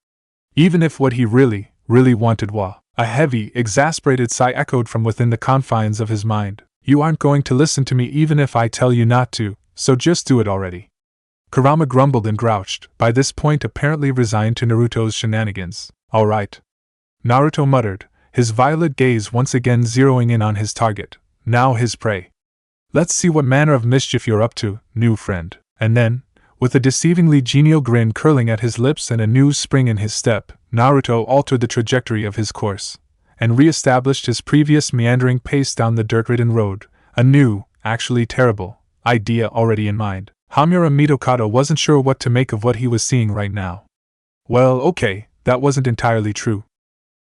Even if what he really wanted was. A heavy, exasperated sigh echoed from within the confines of his mind. You aren't going to listen to me even if I tell you not to, so just do it already. Kurama grumbled and grouched, by this point apparently resigned to Naruto's shenanigans. Alright. Naruto muttered, his violet gaze once again zeroing in on his target, now his prey. Let's see what manner of mischief you're up to, new friend. And then, with a deceivingly genial grin curling at his lips and a new spring in his step, Naruto altered the trajectory of his course, and re-established his previous meandering pace down the dirt-ridden road, a new, actually terrible, idea already in mind. Hamura Mitokado wasn't sure what to make of what he was seeing right now. Well, okay, that wasn't entirely true.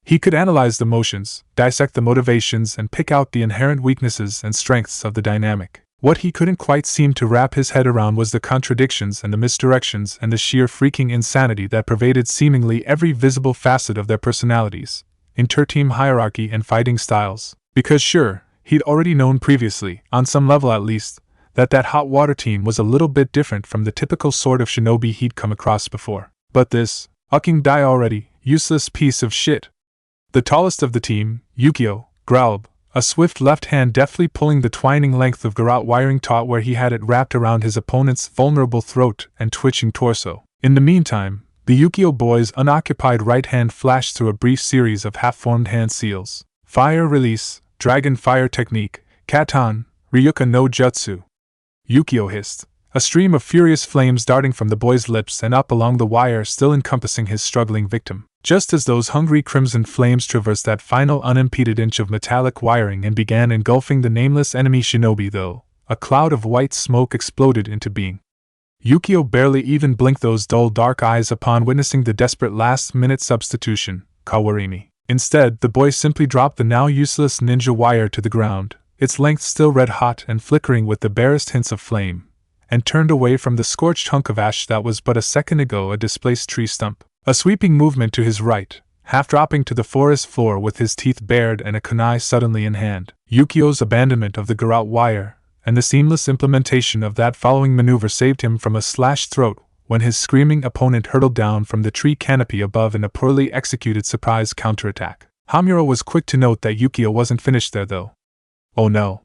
He could analyze the motions, dissect the motivations, and pick out the inherent weaknesses and strengths of the dynamic. What he couldn't quite seem to wrap his head around was the contradictions and the misdirections and the sheer freaking insanity that pervaded seemingly every visible facet of their personalities, inter-team hierarchy and fighting styles. Because sure, he'd already known previously, on some level at least, that hot water team was a little bit different from the typical sort of shinobi he'd come across before. But this, fucking die already, useless piece of shit. The tallest of the team, Yukio, growled, a swift left hand deftly pulling the twining length of garrote wiring taut where he had it wrapped around his opponent's vulnerable throat and twitching torso. In the meantime, the Yukio boy's unoccupied right hand flashed through a brief series of half-formed hand seals. Fire release, dragon fire technique, katan, ryuka no jutsu. Yukio hissed, a stream of furious flames darting from the boy's lips and up along the wire still encompassing his struggling victim. Just as those hungry crimson flames traversed that final unimpeded inch of metallic wiring and began engulfing the nameless enemy shinobi though, a cloud of white smoke exploded into being. Yukio barely even blinked those dull dark eyes upon witnessing the desperate last-minute substitution, Kawarimi. Instead, the boy simply dropped the now useless ninja wire to the ground, its length still red-hot and flickering with the barest hints of flame, and turned away from the scorched hunk of ash that was but a second ago a displaced tree stump. A sweeping movement to his right, half dropping to the forest floor with his teeth bared and a kunai suddenly in hand. Yukio's abandonment of the garrote wire, and the seamless implementation of that following maneuver saved him from a slashed throat when his screaming opponent hurtled down from the tree canopy above in a poorly executed surprise counterattack. Hamura was quick to note that Yukio wasn't finished there though. Oh no.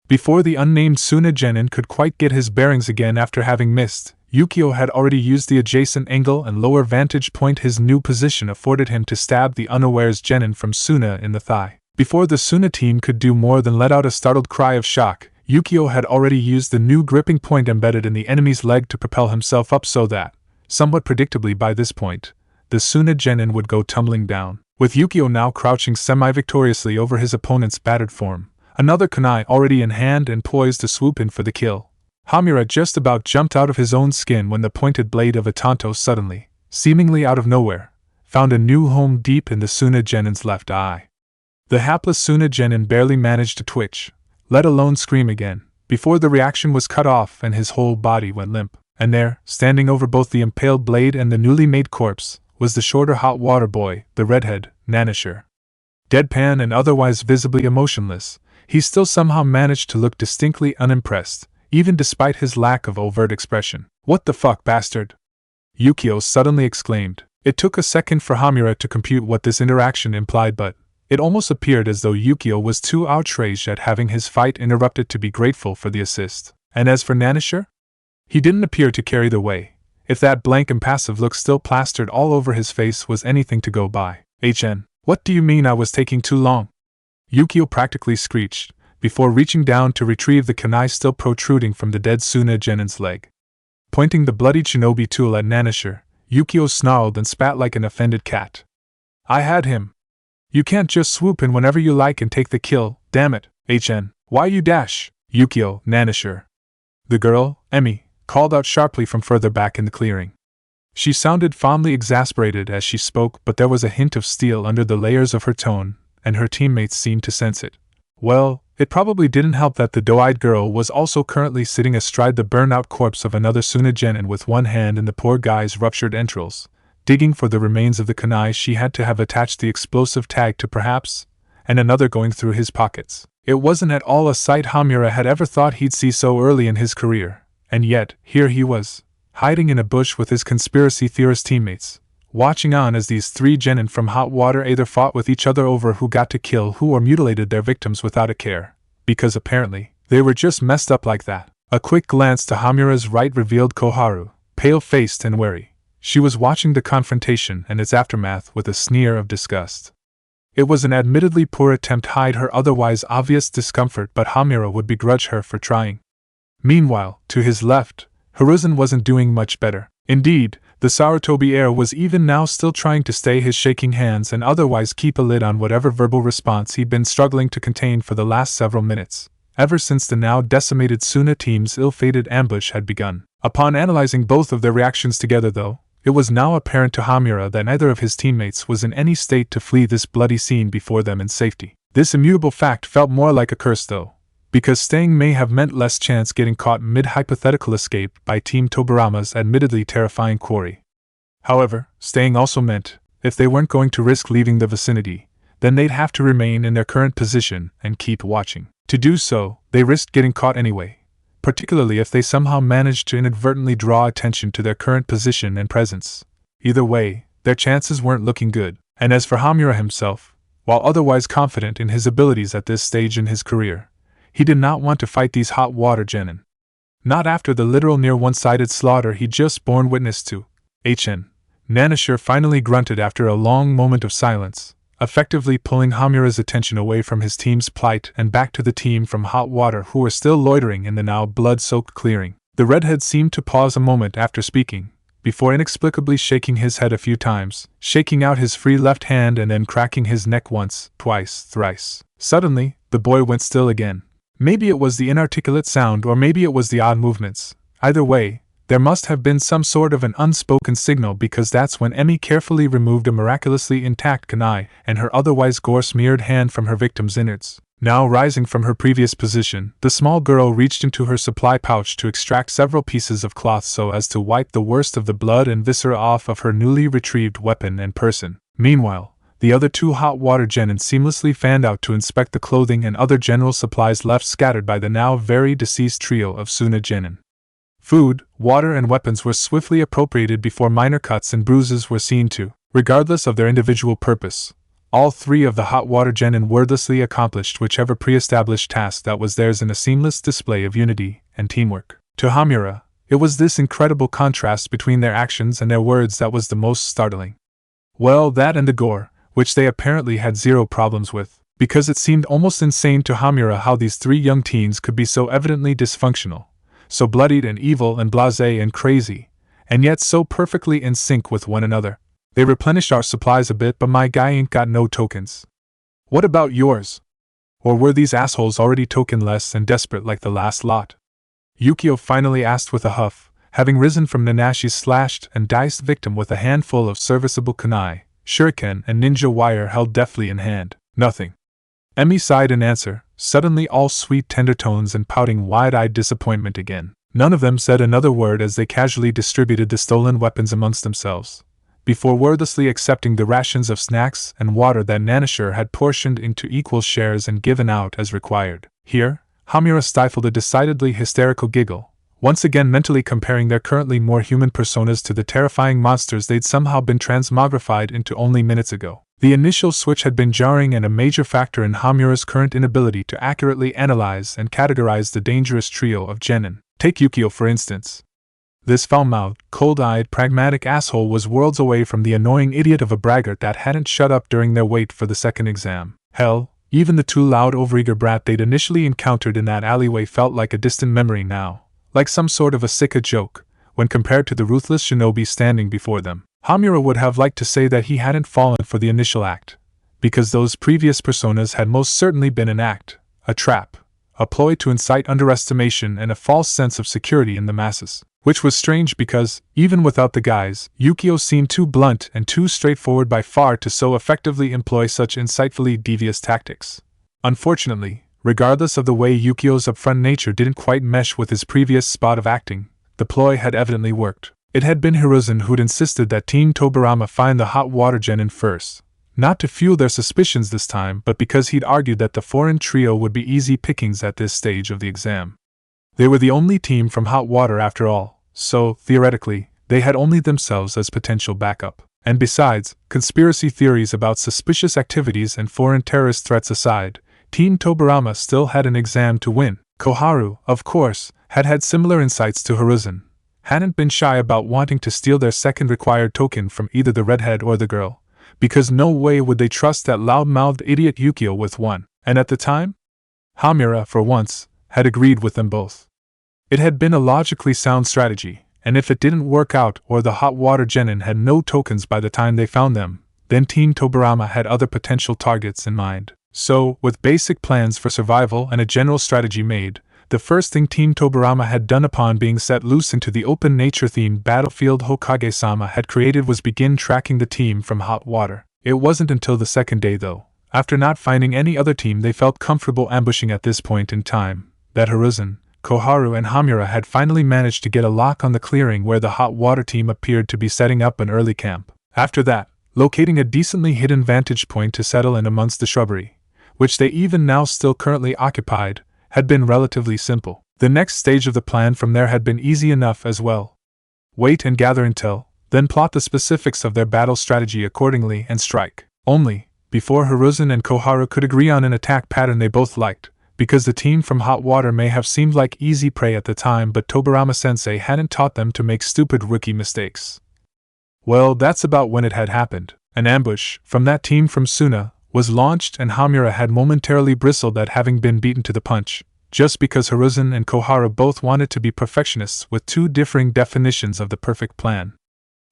Before the unnamed Suna Genin could quite get his bearings again after having missed, Yukio had already used the adjacent angle and lower vantage point his new position afforded him to stab the unawares Genin from Suna in the thigh. Before the Suna team could do more than let out a startled cry of shock, Yukio had already used the new gripping point embedded in the enemy's leg to propel himself up so that, somewhat predictably by this point, the Suna Genin would go tumbling down. With Yukio now crouching semi-victoriously over his opponent's battered form, another kunai already in hand and poised to swoop in for the kill, Hamura just about jumped out of his own skin when the pointed blade of a tanto suddenly, seemingly out of nowhere, found a new home deep in the Suna Genin's left eye. The hapless Suna Genin barely managed to twitch, let alone scream again, before the reaction was cut off and his whole body went limp. And there, standing over both the impaled blade and the newly made corpse, was the shorter hot water boy, the redhead, Nanisher. Deadpan and otherwise visibly emotionless, he still somehow managed to look distinctly unimpressed, even despite his lack of overt expression. What the fuck, bastard? Yukio suddenly exclaimed. It took a second for Hamura to compute what this interaction implied, but it almost appeared as though Yukio was too outraged at having his fight interrupted to be grateful for the assist. And as for Nanisher? He didn't appear to carry the way, if that blank impassive look still plastered all over his face was anything to go by. What do you mean I was taking too long? Yukio practically screeched, before reaching down to retrieve the kunai still protruding from the dead Suna Genin's leg. Pointing the bloodied shinobi tool at Nanisher, Yukio snarled and spat like an offended cat. I had him. You can't just swoop in whenever you like and take the kill, damn it, Why you dash? Yukio, Nanisher. The girl, Emi, called out sharply from further back in the clearing. She sounded fondly exasperated as she spoke, but there was a hint of steel under the layers of her tone, and her teammates seemed to sense it. Well, it probably didn't help that the doe-eyed girl was also currently sitting astride the burned-out corpse of another Sunagenin with one hand in the poor guy's ruptured entrails, digging for the remains of the kunai she had to have attached the explosive tag to perhaps, and another going through his pockets. It wasn't at all a sight Hamura had ever thought he'd see so early in his career, and yet, here he was, hiding in a bush with his conspiracy theorist teammates, watching on as these three genin from hot water either fought with each other over who got to kill who or mutilated their victims without a care, because apparently, they were just messed up like that. A quick glance to Hamura's right revealed Koharu, pale-faced and wary. She was watching the confrontation and its aftermath with a sneer of disgust. It was an admittedly poor attempt to hide her otherwise obvious discomfort, but Hamura would begrudge her for trying. Meanwhile, to his left, Hiruzen wasn't doing much better. Indeed, the Sarutobi heir was even now still trying to stay his shaking hands and otherwise keep a lid on whatever verbal response he'd been struggling to contain for the last several minutes, ever since the now decimated Suna team's ill-fated ambush had begun. Upon analyzing both of their reactions together, though, it was now apparent to Hamura that neither of his teammates was in any state to flee this bloody scene before them in safety. This immutable fact felt more like a curse, though, because staying may have meant less chance getting caught mid-hypothetical escape by Team Tobarama's admittedly terrifying quarry. However, staying also meant, if they weren't going to risk leaving the vicinity, then they'd have to remain in their current position and keep watching. To do so, they risked getting caught anyway, particularly if they somehow managed to inadvertently draw attention to their current position and presence. Either way, their chances weren't looking good, and as for Hamura himself, while otherwise confident in his abilities at this stage in his career, he did not want to fight these hot water genin. Not after the literal near one-sided slaughter he'd just borne witness to. Nanashir finally grunted after a long moment of silence, effectively pulling Hamura's attention away from his team's plight and back to the team from hot water who were still loitering in the now blood-soaked clearing. The redhead seemed to pause a moment after speaking, before inexplicably shaking his head a few times, shaking out his free left hand and then cracking his neck once, twice, thrice. Suddenly, the boy went still again. Maybe it was the inarticulate sound or maybe it was the odd movements. Either way, there must have been some sort of an unspoken signal, because that's when Emmy carefully removed a miraculously intact kunai and her otherwise gore-smeared hand from her victim's innards. Now rising from her previous position, the small girl reached into her supply pouch to extract several pieces of cloth so as to wipe the worst of the blood and viscera off of her newly retrieved weapon and person. Meanwhile, the other two hot water genin seamlessly fanned out to inspect the clothing and other general supplies left scattered by the now very deceased trio of Suna genin. Food, water, and weapons were swiftly appropriated before minor cuts and bruises were seen to. Regardless of their individual purpose, all three of the hot water genin wordlessly accomplished whichever pre-established task that was theirs in a seamless display of unity and teamwork. To Hamura, it was this incredible contrast between their actions and their words that was the most startling. Well, that and the gore, which they apparently had zero problems with, because it seemed almost insane to Hamura how these three young teens could be so evidently dysfunctional, so bloodied and evil and blasé and crazy, and yet so perfectly in sync with one another. They replenished our supplies a bit, but my guy ain't got no tokens. What about yours? Or were these assholes already tokenless and desperate like the last lot? Yukio finally asked with a huff, having risen from Nanashi's slashed and diced victim with a handful of serviceable kunai, shuriken and ninja wire held deftly in hand. Nothing. Emmy sighed in answer, suddenly all sweet tender tones and pouting wide-eyed disappointment again. None of them said another word as they casually distributed the stolen weapons amongst themselves, before wordlessly accepting the rations of snacks and water that Nanashir had portioned into equal shares and given out as required. Here, Hamura stifled a decidedly hysterical giggle, once again mentally comparing their currently more human personas to the terrifying monsters they'd somehow been transmogrified into only minutes ago. The initial switch had been jarring and a major factor in Hamura's current inability to accurately analyze and categorize the dangerous trio of genin. Take Yukio for instance. This foul-mouthed, cold-eyed, pragmatic asshole was worlds away from the annoying idiot of a braggart that hadn't shut up during their wait for the second exam. Hell, even the too loud overeager brat they'd initially encountered in that alleyway felt like a distant memory now, like some sort of a sicka joke, when compared to the ruthless shinobi standing before them. Hamura would have liked to say that he hadn't fallen for the initial act, because those previous personas had most certainly been an act, a trap, a ploy to incite underestimation and a false sense of security in the masses. Which was strange because, even without the guise, Yukio seemed too blunt and too straightforward by far to so effectively employ such insightfully devious tactics. Unfortunately, regardless of the way Yukio's upfront nature didn't quite mesh with his previous spot of acting, the ploy had evidently worked. It had been Hiruzen who'd insisted that Team Tobirama find the hot water genin first, not to fuel their suspicions this time, but because he'd argued that the foreign trio would be easy pickings at this stage of the exam. They were the only team from hot water after all, so, theoretically, they had only themselves as potential backup. And besides, conspiracy theories about suspicious activities and foreign terrorist threats aside, Team Tobirama still had an exam to win. Koharu, of course, had similar insights to Hiruzen, hadn't been shy about wanting to steal their second required token from either the redhead or the girl, because no way would they trust that loud-mouthed idiot Yukio with one, and at the time, Hamura, for once, had agreed with them both. It had been a logically sound strategy, and if it didn't work out or the hot water genin had no tokens by the time they found them, then Team Tobirama had other potential targets in mind. So, with basic plans for survival and a general strategy made, the first thing Team Tobirama had done upon being set loose into the open nature-themed battlefield Hokage-sama had created was begin tracking the team from hot water. It wasn't until the second day, though, after not finding any other team they felt comfortable ambushing at this point in time, that Hiruzen, Koharu and Hamura had finally managed to get a lock on the clearing where the hot water team appeared to be setting up an early camp. After that, locating a decently hidden vantage point to settle in amongst the shrubbery, which they even now still currently occupied, had been relatively simple. The next stage of the plan from there had been easy enough as well. Wait and gather intel, then plot the specifics of their battle strategy accordingly and strike. Only, before Hiruzen and Koharu could agree on an attack pattern they both liked, because the team from hot water may have seemed like easy prey at the time, but Tobirama-sensei hadn't taught them to make stupid rookie mistakes. Well, that's about when it had happened. An ambush, from that team from Suna, was launched and Hamura had momentarily bristled at having been beaten to the punch, just because Hiruzen and Koharu both wanted to be perfectionists with two differing definitions of the perfect plan.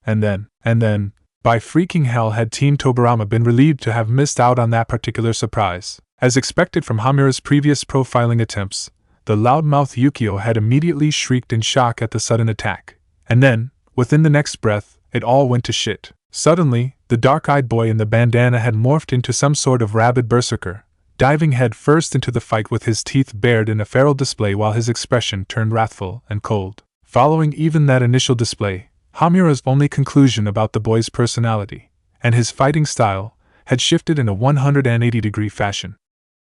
And then, by freaking hell had Team Tobirama been relieved to have missed out on that particular surprise. As expected from Hamura's previous profiling attempts, the loudmouth Yukio had immediately shrieked in shock at the sudden attack. And then, within the next breath, it all went to shit. Suddenly, the dark-eyed boy in the bandana had morphed into some sort of rabid berserker, diving head first into the fight with his teeth bared in a feral display while his expression turned wrathful and cold. Following even that initial display, Hamura's only conclusion about the boy's personality, and his fighting style, had shifted in a 180-degree fashion.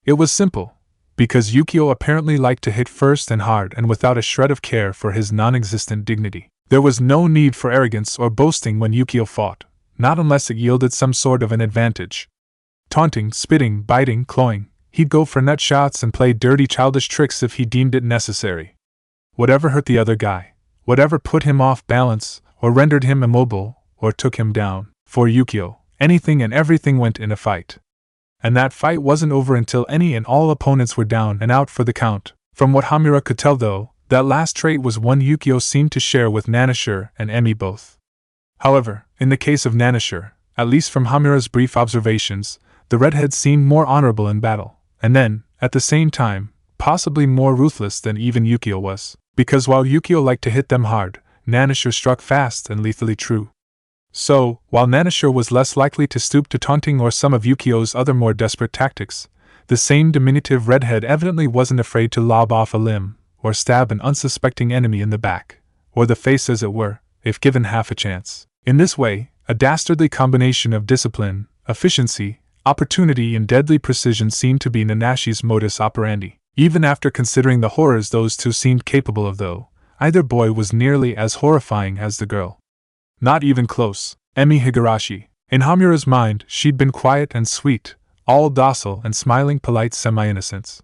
It was simple, because Yukio apparently liked to hit first and hard and without a shred of care for his non-existent dignity. There was no need for arrogance or boasting when Yukio fought, not unless it yielded some sort of an advantage. Taunting, spitting, biting, clawing, he'd go for nut shots and play dirty childish tricks if he deemed it necessary. Whatever hurt the other guy, whatever put him off balance, or rendered him immobile, or took him down, for Yukio, anything and everything went in a fight. And that fight wasn't over until any and all opponents were down and out for the count. From what Hamura could tell, though, that last trait was one Yukio seemed to share with Nanushir and Emi both. However, in the case of Nanushir, at least from Hamura's brief observations, the redhead seemed more honorable in battle, and then, at the same time, possibly more ruthless than even Yukio was, because while Yukio liked to hit them hard, Nanushir struck fast and lethally true. So, while Nanushir was less likely to stoop to taunting or some of Yukio's other more desperate tactics, the same diminutive redhead evidently wasn't afraid to lob off a limb, or stab an unsuspecting enemy in the back, or the face as it were, if given half a chance. In this way, a dastardly combination of discipline, efficiency, opportunity and deadly precision seemed to be Nanashi's modus operandi. Even after considering the horrors those two seemed capable of, though, either boy was nearly as horrifying as the girl. Not even close. Emi Higurashi. In Hamura's mind, she'd been quiet and sweet, all docile and smiling polite semi-innocence.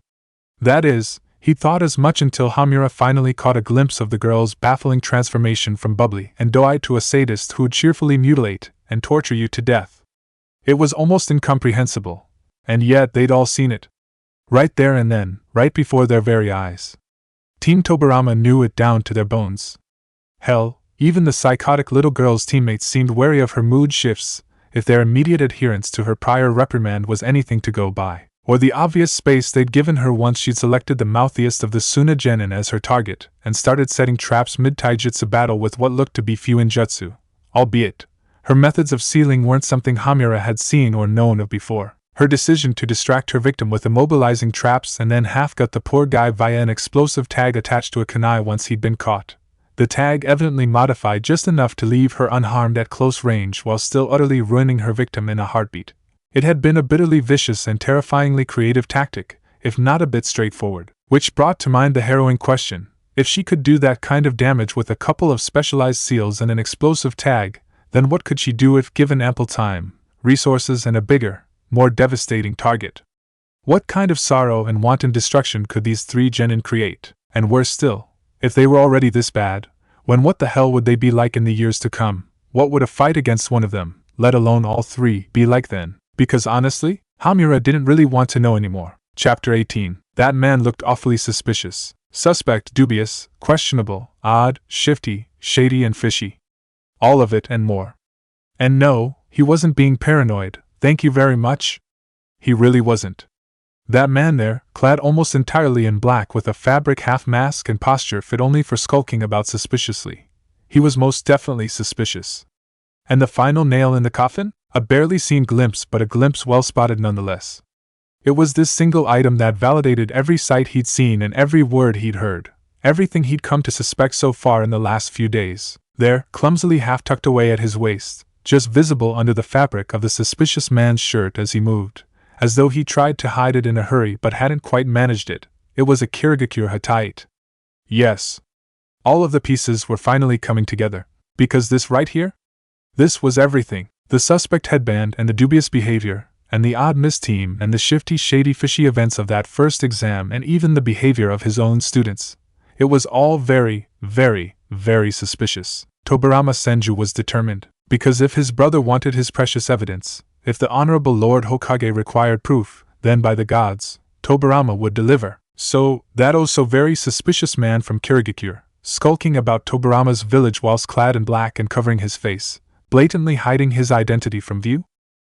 That is, he thought as much until Hamura finally caught a glimpse of the girl's baffling transformation from bubbly and doe-eyed to a sadist who'd cheerfully mutilate and torture you to death. It was almost incomprehensible, and yet they'd all seen it. Right there and then, right before their very eyes. Team Tobirama knew it down to their bones. Hell, even the psychotic little girl's teammates seemed wary of her mood shifts, if their immediate adherence to her prior reprimand was anything to go by, or the obvious space they'd given her once she'd selected the mouthiest of the Suna Genin as her target, and started setting traps mid-taijutsu battle with what looked to be few in jutsu, albeit, her methods of sealing weren't something Hamura had seen or known of before. Her decision to distract her victim with immobilizing traps and then half-gut the poor guy via an explosive tag attached to a kunai once he'd been caught. The tag evidently modified just enough to leave her unharmed at close range while still utterly ruining her victim in a heartbeat. It had been a bitterly vicious and terrifyingly creative tactic, if not a bit straightforward, which brought to mind the harrowing question: if she could do that kind of damage with a couple of specialized seals and an explosive tag, then what could she do if given ample time, resources, and a bigger, more devastating target? What kind of sorrow and wanton destruction could these three genin create? And worse still, if they were already this bad, what the hell would they be like in the years to come? What would a fight against one of them, let alone all three, be like then? Because honestly, Hamura didn't really want to know anymore. Chapter 18. That man looked awfully suspicious. Suspect, dubious, questionable, odd, shifty, shady, and fishy. All of it and more. And no, he wasn't being paranoid, thank you very much. He really wasn't. That man there, clad almost entirely in black with a fabric half-mask and posture fit only for skulking about suspiciously. He was most definitely suspicious. And the final nail in the coffin? A barely seen glimpse, but a glimpse well spotted nonetheless. It was this single item that validated every sight he'd seen and every word he'd heard, everything he'd come to suspect so far in the last few days. There, clumsily half tucked away at his waist, just visible under the fabric of the suspicious man's shirt as he moved, as though he tried to hide it in a hurry but hadn't quite managed it, it was a Kirigakure Hatayite. Yes. All of the pieces were finally coming together. Because this right here? This was everything. The suspect headband and the dubious behavior, and the odd misteam and the shifty, shady, fishy events of that first exam, and even the behavior of his own students. It was all very, very, very suspicious. Tobarama Senju was determined, because if his brother wanted his precious evidence, if the Honorable Lord Hokage required proof, then by the gods, Tobarama would deliver. So, that oh so very suspicious man from Kirigakure, skulking about Tobarama's village whilst clad in black and covering his face, blatantly hiding his identity from view?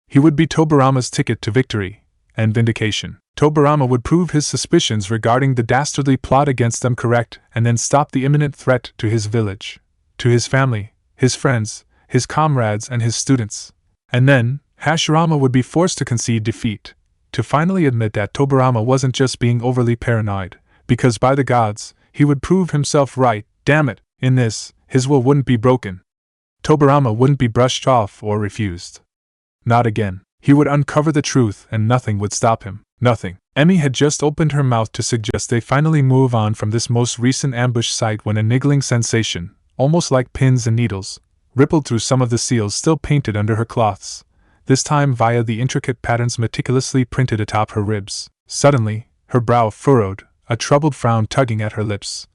He would be Tobarama's ticket to victory and vindication. Tobarama would prove his suspicions regarding the dastardly plot against them correct and then stop the imminent threat to his village, to his family, his friends, his comrades, and his students. And then, Hashirama would be forced to concede defeat, to finally admit that Tobarama wasn't just being overly paranoid, because by the gods, he would prove himself right. Damn it, in this, his will wouldn't be broken. Tobarama wouldn't be brushed off or refused. Not again. He would uncover the truth and nothing would stop him. Nothing. Emmy had just opened her mouth to suggest they finally move on from this most recent ambush site when a niggling sensation, almost like pins and needles, rippled through some of the seals still painted under her cloths, this time via the intricate patterns meticulously printed atop her ribs. Suddenly, her brow furrowed, a troubled frown tugging at her lips.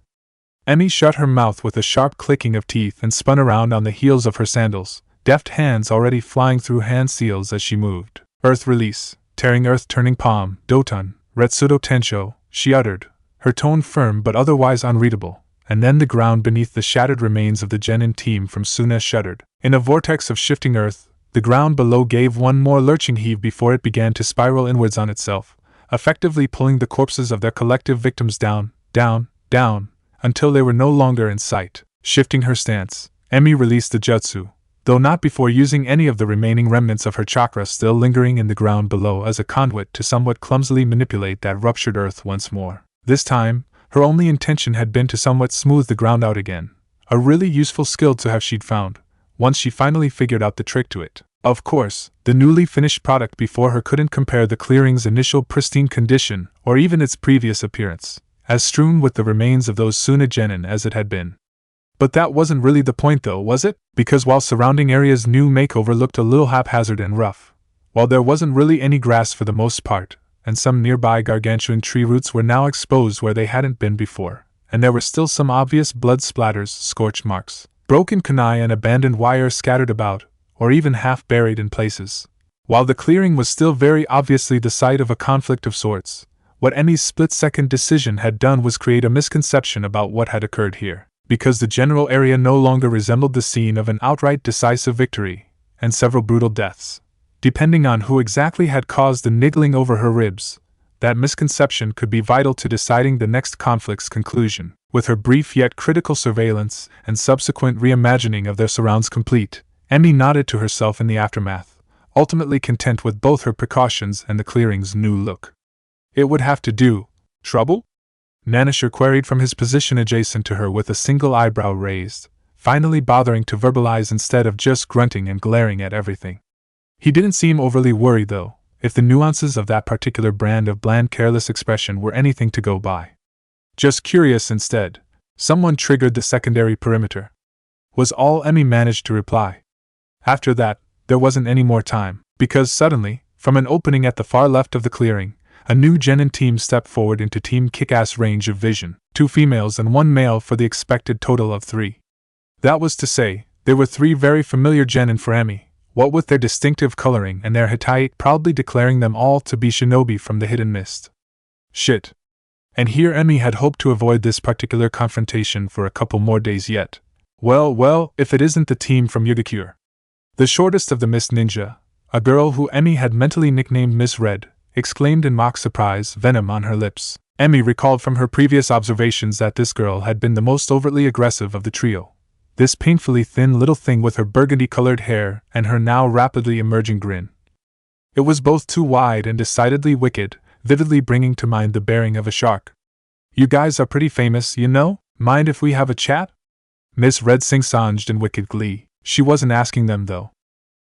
Emmy shut her mouth with a sharp clicking of teeth and spun around on the heels of her sandals, deft hands already flying through hand seals as she moved. Earth release, tearing earth turning palm, Doton, Retsudo Tensho, she uttered, her tone firm but otherwise unreadable, and then the ground beneath the shattered remains of the genin team from Suna shuddered. In a vortex of shifting earth, the ground below gave one more lurching heave before it began to spiral inwards on itself, effectively pulling the corpses of their collective victims down, down, down, until they were no longer in sight. Shifting her stance, Emmy released the jutsu, though not before using any of the remaining remnants of her chakra still lingering in the ground below as a conduit to somewhat clumsily manipulate that ruptured earth once more. This time, her only intention had been to somewhat smooth the ground out again, a really useful skill to have she'd found, once she finally figured out the trick to it. Of course, the newly finished product before her couldn't compare the clearing's initial pristine condition or even its previous appearance, as strewn with the remains of those Suna genin as it had been. But that wasn't really the point though, was it? Because while surrounding area's new makeover looked a little haphazard and rough, while there wasn't really any grass for the most part, and some nearby gargantuan tree roots were now exposed where they hadn't been before, and there were still some obvious blood splatters, scorch marks, broken kunai and abandoned wire scattered about, or even half buried in places. While the clearing was still very obviously the site of a conflict of sorts, what Emmy's split-second decision had done was create a misconception about what had occurred here. Because the general area no longer resembled the scene of an outright decisive victory, and several brutal deaths, depending on who exactly had caused the niggling over her ribs, that misconception could be vital to deciding the next conflict's conclusion. With her brief yet critical surveillance and subsequent reimagining of their surrounds complete, Emmy nodded to herself in the aftermath, ultimately content with both her precautions and the clearing's new look. It would have to do. Trouble? Nanisher queried from his position adjacent to her with a single eyebrow raised, finally bothering to verbalize instead of just grunting and glaring at everything. He didn't seem overly worried though, if the nuances of that particular brand of bland careless expression were anything to go by. Just curious instead. Someone triggered the secondary perimeter, was all Emmy managed to reply. After that, there wasn't any more time, because suddenly, from an opening at the far left of the clearing, a new genin team stepped forward into Team Kickass range of vision, 2 females and 1 male for the expected total of 3. That was to say, there were 3 very familiar genin for Emmy, what with their distinctive coloring and their Hittite proudly declaring them all to be shinobi from the hidden mist. Shit. And here Emmy had hoped to avoid this particular confrontation for a couple more days yet. Well, if it isn't the team from Yugakure. The shortest of the Mist Ninja, a girl who Emmy had mentally nicknamed Miss Red, exclaimed in mock surprise, venom on her lips. Emmy recalled from her previous observations that this girl had been the most overtly aggressive of the trio. This painfully thin little thing with her burgundy-colored hair and her now rapidly emerging grin. It was both too wide and decidedly wicked, vividly bringing to mind the bearing of a shark. You guys are pretty famous, you know? Mind if we have a chat? Miss Red sing-songed in wicked glee. She wasn't asking them though.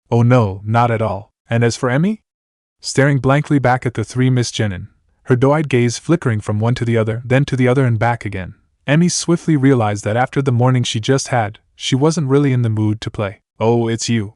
Oh no, not at all. And as for Emmy? Staring blankly back at the 3 Miss Genin, her doe-eyed gaze flickering from one to the other, then to the other and back again, Emmy swiftly realized that after the morning she just had, she wasn't really in the mood to play. Oh, it's you.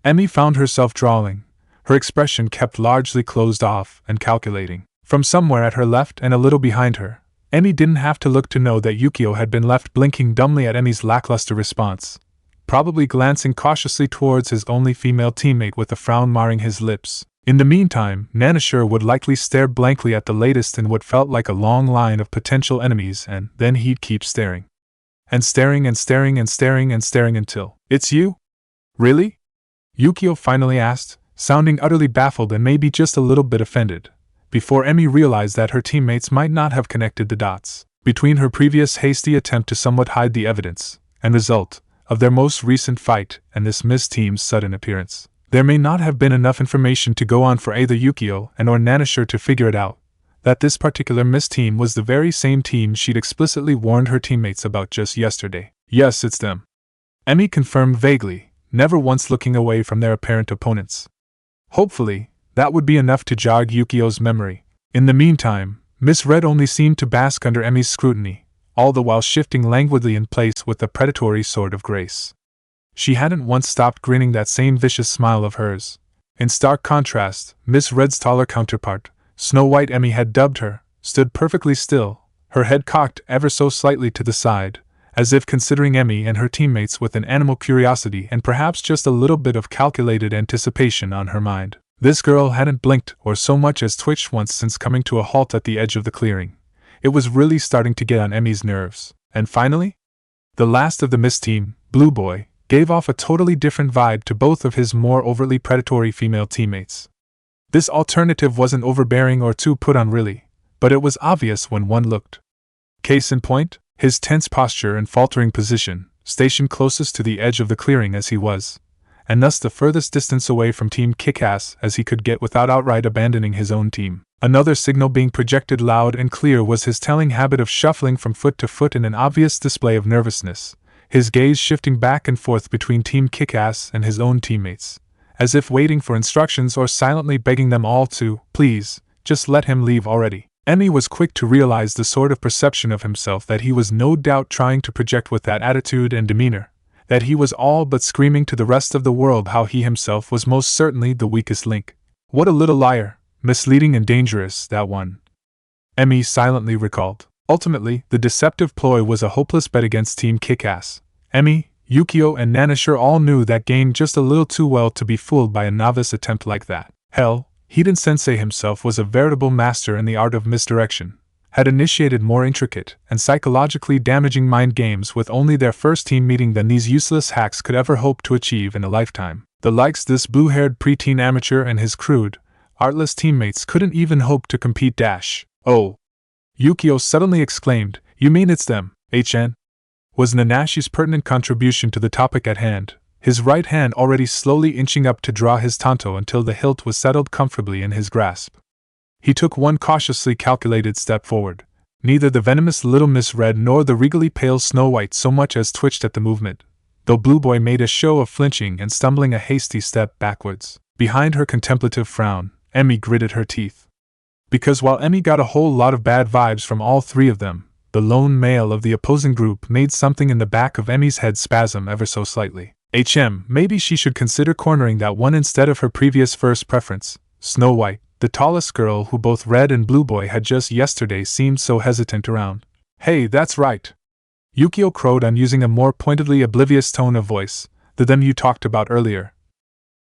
Emmy found herself drawling. Her expression kept largely closed off and calculating. From somewhere at her left and a little behind her, Emmy didn't have to look to know that Yukio had been left blinking dumbly at Emmy's lackluster response, probably glancing cautiously towards his only female teammate with a frown marring his lips. In the meantime, Nanisher would likely stare blankly at the latest in what felt like a long line of potential enemies, and then he'd keep staring. And staring and staring and staring and staring until, "It's you? Really?" Yukio finally asked, sounding utterly baffled and maybe just a little bit offended, before Emmy realized that her teammates might not have connected the dots between her previous hasty attempt to somewhat hide the evidence and result of their most recent fight and this Miss team's sudden appearance. There may not have been enough information to go on for either Yukio and or Nanisher to figure it out, that this particular Miss team was the very same team she'd explicitly warned her teammates about just yesterday. Yes, it's them. Emmy confirmed vaguely, never once looking away from their apparent opponents. Hopefully, that would be enough to jog Yukio's memory. In the meantime, Miss Red only seemed to bask under Emmy's scrutiny, all the while shifting languidly in place with a predatory sort of grace. She hadn't once stopped grinning that same vicious smile of hers. In stark contrast, Miss Red's taller counterpart, Snow White Emmy had dubbed her, stood perfectly still, her head cocked ever so slightly to the side, as if considering Emmy and her teammates with an animal curiosity and perhaps just a little bit of calculated anticipation on her mind. This girl hadn't blinked or so much as twitched once since coming to a halt at the edge of the clearing. It was really starting to get on Emmy's nerves. And finally, the last of the Miss team, Blue Boy, gave off a totally different vibe to both of his more overtly predatory female teammates. This alternative wasn't overbearing or too put on really, but it was obvious when one looked. Case in point, his tense posture and faltering position, stationed closest to the edge of the clearing as he was, and thus the furthest distance away from Team Kickass as he could get without outright abandoning his own team. Another signal being projected loud and clear was his telling habit of shuffling from foot to foot in an obvious display of nervousness, his gaze shifting back and forth between Team Kickass and his own teammates, as if waiting for instructions or silently begging them all to, please, just let him leave already. Emmy was quick to realize the sort of perception of himself that he was no doubt trying to project with that attitude and demeanor, that he was all but screaming to the rest of the world how he himself was most certainly the weakest link. What a little liar, misleading and dangerous, that one, Emmy silently recalled. Ultimately, the deceptive ploy was a hopeless bet against Team Kickass. Emmy, Yukio and Nanisher all knew that game just a little too well to be fooled by a novice attempt like that. Hell, Hidan Sensei himself was a veritable master in the art of misdirection, had initiated more intricate and psychologically damaging mind games with only their first team meeting than these useless hacks could ever hope to achieve in a lifetime. The likes this blue-haired preteen amateur and his crude, artless teammates couldn't even hope to compete. Oh! Yukio suddenly exclaimed, you mean it's them, HN? Was Nanashi's pertinent contribution to the topic at hand, his right hand already slowly inching up to draw his tanto until the hilt was settled comfortably in his grasp. He took one cautiously calculated step forward. Neither the venomous little Miss Red nor the regally pale Snow White so much as twitched at the movement, though Blue Boy made a show of flinching and stumbling a hasty step backwards. Behind her contemplative frown, Emmy gritted her teeth. Because while Emmy got a whole lot of bad vibes from all three of them, the lone male of the opposing group made something in the back of Emmy's head spasm ever so slightly. Maybe she should consider cornering that one instead of her previous first preference, Snow White, the tallest girl who both Red and Blue Boy had just yesterday seemed so hesitant around. Hey, that's right. Yukio crowed on, using a more pointedly oblivious tone of voice, the them you talked about earlier.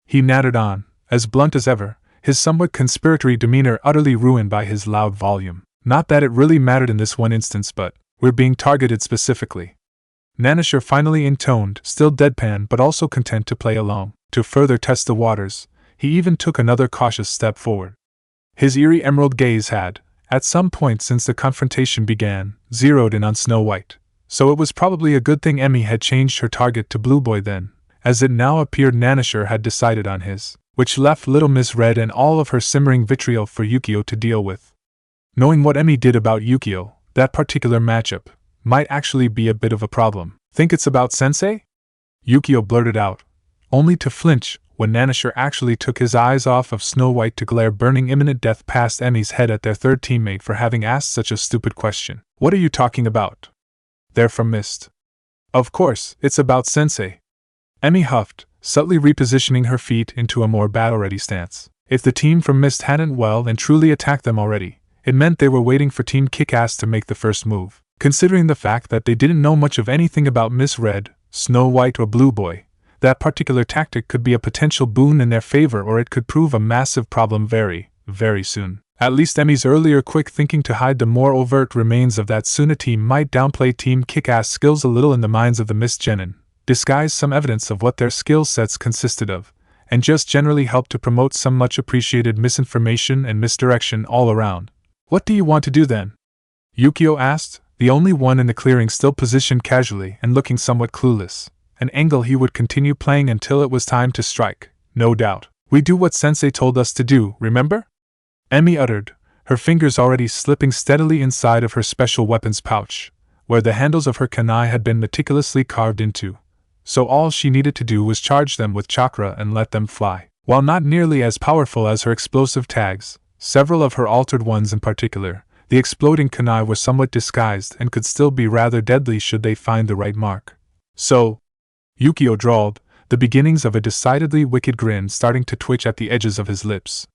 He nattered on, as blunt as ever, his somewhat conspiratory demeanor utterly ruined by his loud volume. Not that it really mattered in this one instance, but we're being targeted specifically. Nanisher finally intoned, still deadpan but also content to play along. To further test the waters, he even took another cautious step forward. His eerie emerald gaze had, at some point since the confrontation began, zeroed in on Snow White, so it was probably a good thing Emmy had changed her target to Blue Boy then, as it now appeared Nanisher had decided on his, which left little Miss Red and all of her simmering vitriol for Yukio to deal with. Knowing what Emmy did about Yukio, that particular matchup might actually be a bit of a problem. Think it's about Sensei? Yukio blurted out, only to flinch when Nanisher actually took his eyes off of Snow White to glare burning imminent death past Emmy's head at their third teammate for having asked such a stupid question. What are you talking about? They're from Mist. Of course, it's about Sensei. Emmy huffed, subtly repositioning her feet into a more battle-ready stance. If the team from Mist hadn't well and truly attacked them already, it meant they were waiting for Team Kickass to make the first move. Considering the fact that they didn't know much of anything about Miss Red, Snow White or Blue Boy, that particular tactic could be a potential boon in their favor, or it could prove a massive problem very, very soon. At least Emmy's earlier quick thinking to hide the more overt remains of that Suna team might downplay Team Kickass skills a little in the minds of the Mist Genin, disguise some evidence of what their skill sets consisted of, and just generally help to promote some much appreciated misinformation and misdirection all around. What do you want to do then? Yukio asked, the only one in the clearing still positioned casually and looking somewhat clueless. An angle he would continue playing until it was time to strike, no doubt. We do what Sensei told us to do, remember? Emmy uttered, her fingers already slipping steadily inside of her special weapons pouch, where the handles of her kunai had been meticulously carved into, so all she needed to do was charge them with chakra and let them fly. While not nearly as powerful as her explosive tags, several of her altered ones in particular, the exploding kunai were somewhat disguised and could still be rather deadly should they find the right mark. So, Yukio drawled, the beginnings of a decidedly wicked grin starting to twitch at the edges of his lips.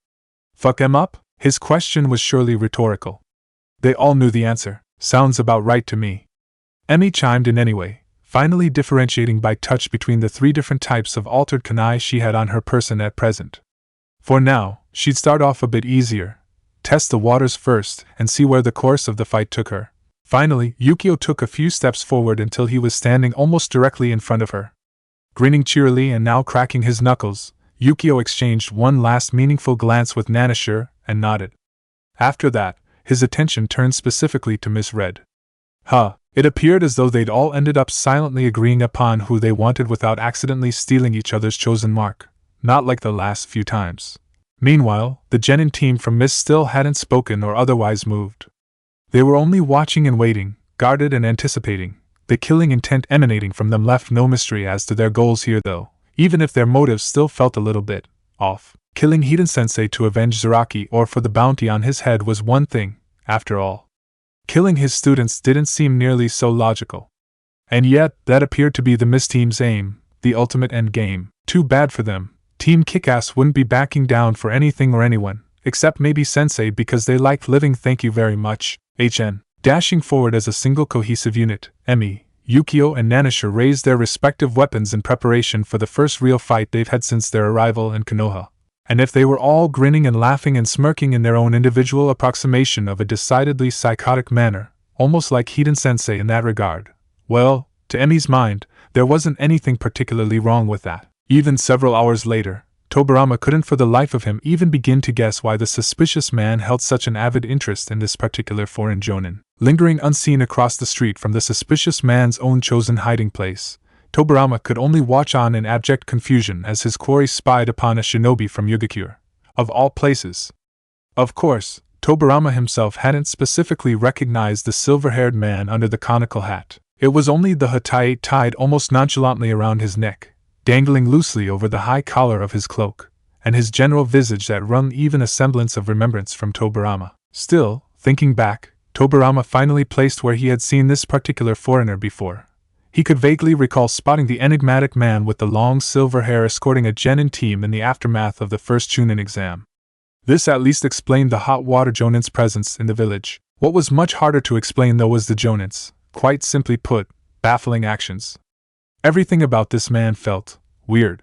Fuck em up? His question was surely rhetorical. They all knew the answer. Sounds about right to me. Emmy chimed in anyway, finally differentiating by touch between the three different types of altered kunai she had on her person at present. For now, she'd start off a bit easier, test the waters first, and see where the course of the fight took her. Finally, Yukio took a few steps forward until he was standing almost directly in front of her. Grinning cheerily and now cracking his knuckles, Yukio exchanged one last meaningful glance with Nanisher and nodded. After that, his attention turned specifically to Miss Red. It appeared as though they'd all ended up silently agreeing upon who they wanted without accidentally stealing each other's chosen mark, not like the last few times. Meanwhile, the Genin team from Mist still hadn't spoken or otherwise moved. They were only watching and waiting, guarded and anticipating. The killing intent emanating from them left no mystery as to their goals here though, even if their motives still felt a little bit off. Killing Hidan Sensei to avenge Zaraki or for the bounty on his head was one thing, after all. Killing his students didn't seem nearly so logical. And yet, that appeared to be the Mist team's aim, the ultimate end game. Too bad for them. Team Kickass wouldn't be backing down for anything or anyone, except maybe Sensei because they liked living. Thank you very much, HN. Dashing forward as a single cohesive unit, Emmy, Yukio and Nanisher raised their respective weapons in preparation for the first real fight they've had since their arrival in Konoha. And if they were all grinning and laughing and smirking in their own individual approximation of a decidedly psychotic manner, almost like Hidan Sensei in that regard, well, to Emmy's mind, there wasn't anything particularly wrong with that. Even several hours later, Tobarama couldn't for the life of him even begin to guess why the suspicious man held such an avid interest in this particular foreign jonin. Lingering unseen across the street from the suspicious man's own chosen hiding place, Tobarama could only watch on in abject confusion as his quarry spied upon a shinobi from Yugakure, of all places. Of course, Tobarama himself hadn't specifically recognized the silver-haired man under the conical hat. It was only the hatae tied almost nonchalantly around his neck, dangling loosely over the high collar of his cloak, and his general visage that wrung even a semblance of remembrance from Tobarama. Still, thinking back, Tobarama finally placed where he had seen this particular foreigner before. He could vaguely recall spotting the enigmatic man with the long silver hair escorting a genin team in the aftermath of the first Chunin exam. This at least explained the hot water jonin's presence in the village. What was much harder to explain though was the jonin's, quite simply put, baffling actions. Everything about this man felt weird.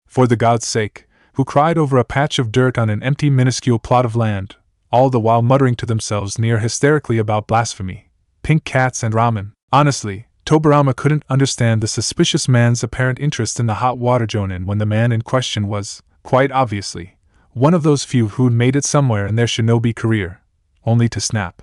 For the god's sake, who cried over a patch of dirt on an empty minuscule plot of land, all the while muttering to themselves near hysterically about blasphemy, pink cats and ramen. Honestly, Tobarama couldn't understand the suspicious man's apparent interest in the hot water jonin when the man in question was, quite obviously, one of those few who'd made it somewhere in their shinobi career, only to snap.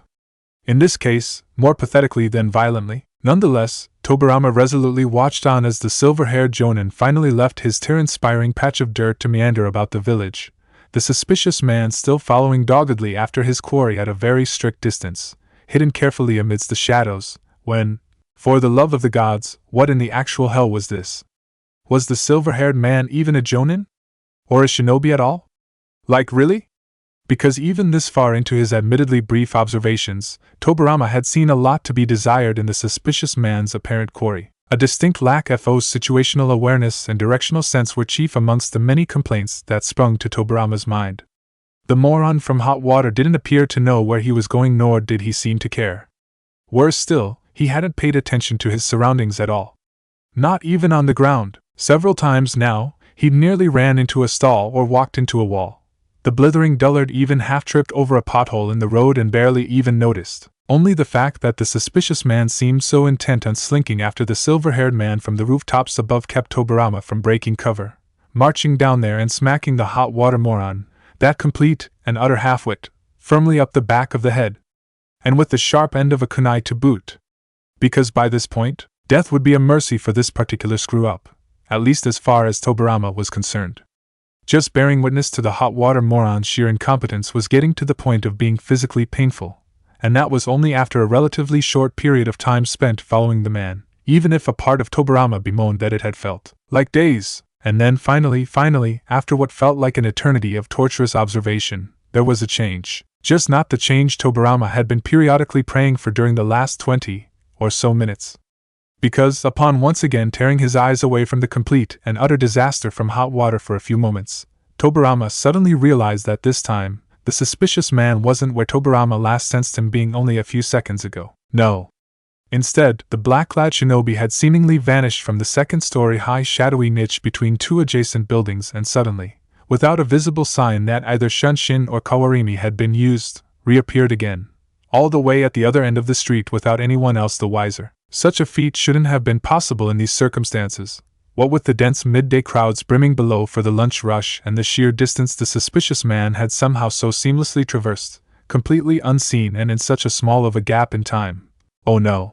In this case, more pathetically than violently. Nonetheless, Tobarama resolutely watched on as the silver-haired jonin finally left his tear-inspiring patch of dirt to meander about the village, the suspicious man still following doggedly after his quarry at a very strict distance, hidden carefully amidst the shadows, when, for the love of the gods, what in the actual hell was this? Was the silver-haired man even a jonin? Or a shinobi at all? Like really? Because even this far into his admittedly brief observations, Tobarama had seen a lot to be desired in the suspicious man's apparent quarry. A distinct lack of situational awareness and directional sense were chief amongst the many complaints that sprung to Tobarama's mind. The moron from hot water didn't appear to know where he was going, nor did he seem to care. Worse still, he hadn't paid attention to his surroundings at all. Not even on the ground. Several times now, he'd nearly ran into a stall or walked into a wall. The blithering dullard even half-tripped over a pothole in the road and barely even noticed. Only the fact that the suspicious man seemed so intent on slinking after the silver-haired man from the rooftops above kept Tobarama from breaking cover, marching down there and smacking the hot water moron, that complete and utter half-wit, firmly up the back of the head. And with the sharp end of a kunai to boot. Because by this point, death would be a mercy for this particular screw-up, at least as far as Tobarama was concerned. Just bearing witness to the hot water moron's sheer incompetence was getting to the point of being physically painful, and that was only after a relatively short period of time spent following the man, even if a part of Tobarama bemoaned that it had felt like days. And then finally, after what felt like an eternity of torturous observation, there was a change. Just not the change Tobarama had been periodically praying for during the last 20 or so minutes. Because, upon once again tearing his eyes away from the complete and utter disaster from hot water for a few moments, Tobarama suddenly realized that this time, the suspicious man wasn't where Tobarama last sensed him being only a few seconds ago. No. Instead, the black-clad shinobi had seemingly vanished from the second-story high shadowy niche between two adjacent buildings and suddenly, without a visible sign that either Shunshin or Kawarimi had been used, reappeared again, all the way at the other end of the street without anyone else the wiser. Such a feat shouldn't have been possible in these circumstances, what with the dense midday crowds brimming below for the lunch rush and the sheer distance the suspicious man had somehow so seamlessly traversed, completely unseen and in such a small of a gap in time. Oh no.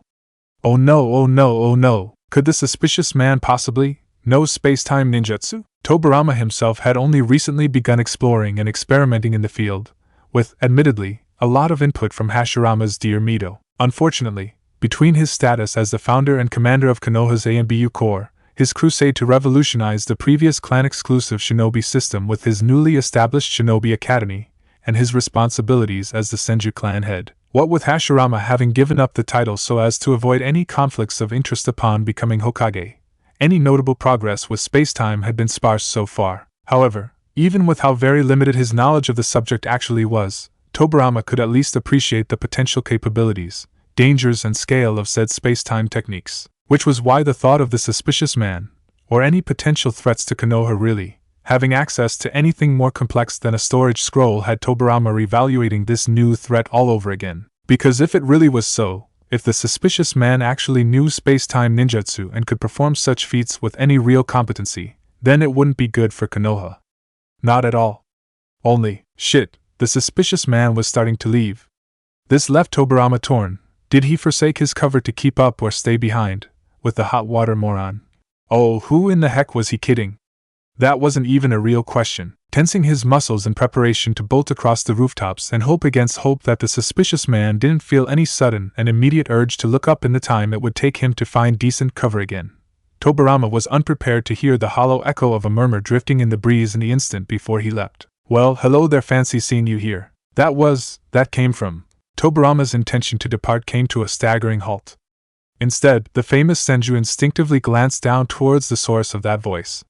Oh no, oh no, oh no. Could the suspicious man possibly know space-time ninjutsu? Tobarama himself had only recently begun exploring and experimenting in the field, with, admittedly, a lot of input from Hashirama's dear Mido. Unfortunately, between his status as the founder and commander of Konoha's A and BU Corps, his crusade to revolutionize the previous clan-exclusive shinobi system with his newly established shinobi academy, and his responsibilities as the Senju clan head, what with Hashirama having given up the title so as to avoid any conflicts of interest upon becoming Hokage, any notable progress with space-time had been sparse so far. However, even with how very limited his knowledge of the subject actually was, Tobarama could at least appreciate the potential capabilities, dangers and scale of said space-time techniques, which was why the thought of the suspicious man, or any potential threats to Konoha really, having access to anything more complex than a storage scroll had Tobarama reevaluating this new threat all over again. Because if it really was so, if the suspicious man actually knew space-time ninjutsu and could perform such feats with any real competency, then it wouldn't be good for Konoha. Not at all. Only, shit, the suspicious man was starting to leave. This left Tobarama torn. Did he forsake his cover to keep up or stay behind, with the hot water moron? Oh, who in the heck was he kidding? That wasn't even a real question. Tensing his muscles in preparation to bolt across the rooftops and hope against hope that the suspicious man didn't feel any sudden and immediate urge to look up in the time it would take him to find decent cover again, Tobarama was unprepared to hear the hollow echo of a murmur drifting in the breeze in the instant before he leapt. Well, hello there, fancy seeing you here. That came from. Tobarama's intention to depart came to a staggering halt. Instead, the famous Senju instinctively glanced down towards the source of that voice.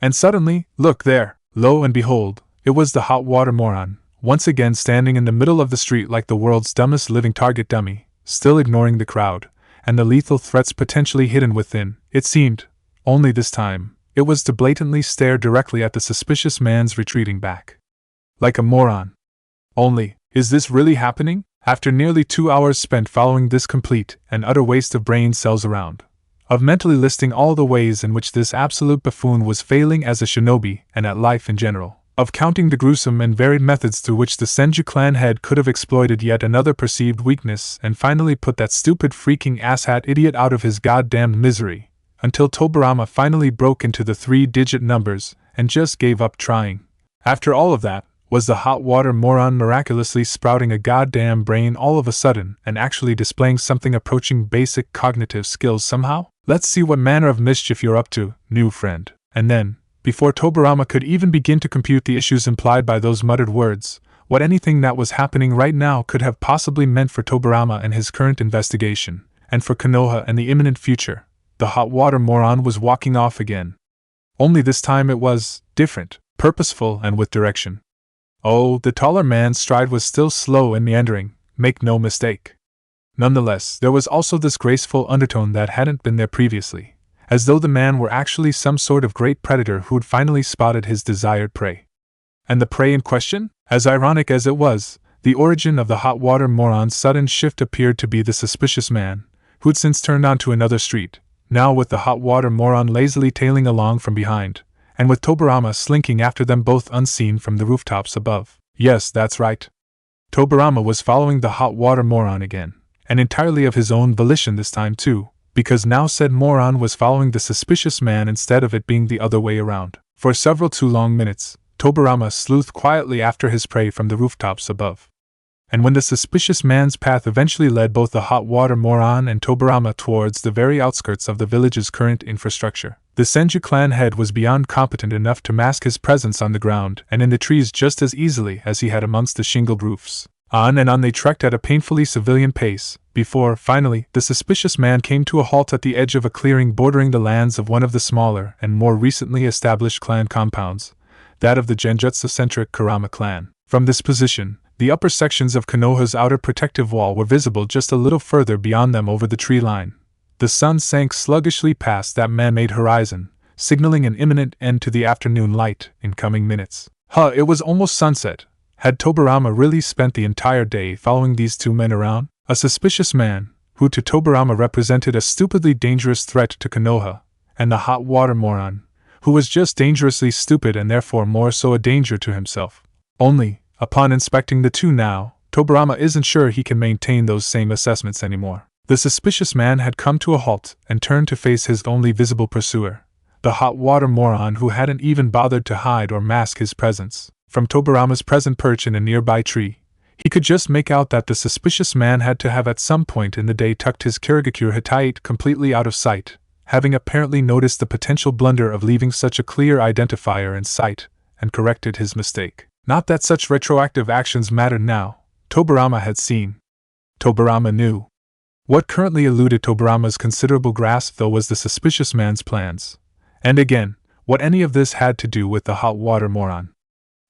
And suddenly, look there! Lo and behold, it was the hot water moron, once again standing in the middle of the street like the world's dumbest living target dummy, still ignoring the crowd, and the lethal threats potentially hidden within, it seemed, only this time, it was to blatantly stare directly at the suspicious man's retreating back. Like a moron. Only, is this really happening? After nearly 2 hours spent following this complete and utter waste of brain cells around, of mentally listing all the ways in which this absolute buffoon was failing as a shinobi and at life in general, of counting the gruesome and varied methods through which the Senju clan head could have exploited yet another perceived weakness and finally put that stupid freaking asshat idiot out of his goddamned misery, until Tobarama finally broke into the 3-digit numbers and just gave up trying. After all of that, was the hot water moron miraculously sprouting a goddamn brain all of a sudden and actually displaying something approaching basic cognitive skills somehow? Let's see what manner of mischief you're up to, new friend. And then, before Tobarama could even begin to compute the issues implied by those muttered words, what anything that was happening right now could have possibly meant for Tobarama and his current investigation, and for Konoha and the imminent future, the hot water moron was walking off again. Only this time it was different, purposeful, and with direction. Oh, the taller man's stride was still slow and meandering, make no mistake. Nonetheless, there was also this graceful undertone that hadn't been there previously, as though the man were actually some sort of great predator who'd finally spotted his desired prey. And the prey in question? As ironic as it was, the origin of the hot water moron's sudden shift appeared to be the suspicious man, who'd since turned onto another street, now with the hot water moron lazily tailing along from behind, and with Tobarama slinking after them both unseen from the rooftops above. Yes, that's right. Tobarama was following the hot water moron again, and entirely of his own volition this time too, because now said moron was following the suspicious man instead of it being the other way around. For several too long minutes, Tobarama sleuthed quietly after his prey from the rooftops above. And when the suspicious man's path eventually led both the hot water moron and Tobarama towards the very outskirts of the village's current infrastructure, the Senju clan head was beyond competent enough to mask his presence on the ground and in the trees just as easily as he had amongst the shingled roofs. On and on they trekked at a painfully civilian pace, before, finally, the suspicious man came to a halt at the edge of a clearing bordering the lands of one of the smaller and more recently established clan compounds, that of the Genjutsu-centric Kurama clan. From this position, the upper sections of Konoha's outer protective wall were visible just a little further beyond them over the tree line. The sun sank sluggishly past that man-made horizon, signaling an imminent end to the afternoon light in coming minutes. It was almost sunset. Had Tobarama really spent the entire day following these two men around? A suspicious man, who to Tobarama represented a stupidly dangerous threat to Konoha, and the hot water moron, who was just dangerously stupid and therefore more so a danger to himself. Only, upon inspecting the two now, Tobarama isn't sure he can maintain those same assessments anymore. The suspicious man had come to a halt and turned to face his only visible pursuer, the hot water moron who hadn't even bothered to hide or mask his presence. From Tobarama's present perch in a nearby tree, he could just make out that the suspicious man had to have at some point in the day tucked his Kirigakure Hitai completely out of sight, having apparently noticed the potential blunder of leaving such a clear identifier in sight, and corrected his mistake. Not that such retroactive actions mattered now. Tobarama had seen. Tobarama knew. What currently eluded Tobarama's considerable grasp though was the suspicious man's plans. And again, what any of this had to do with the hot water moron.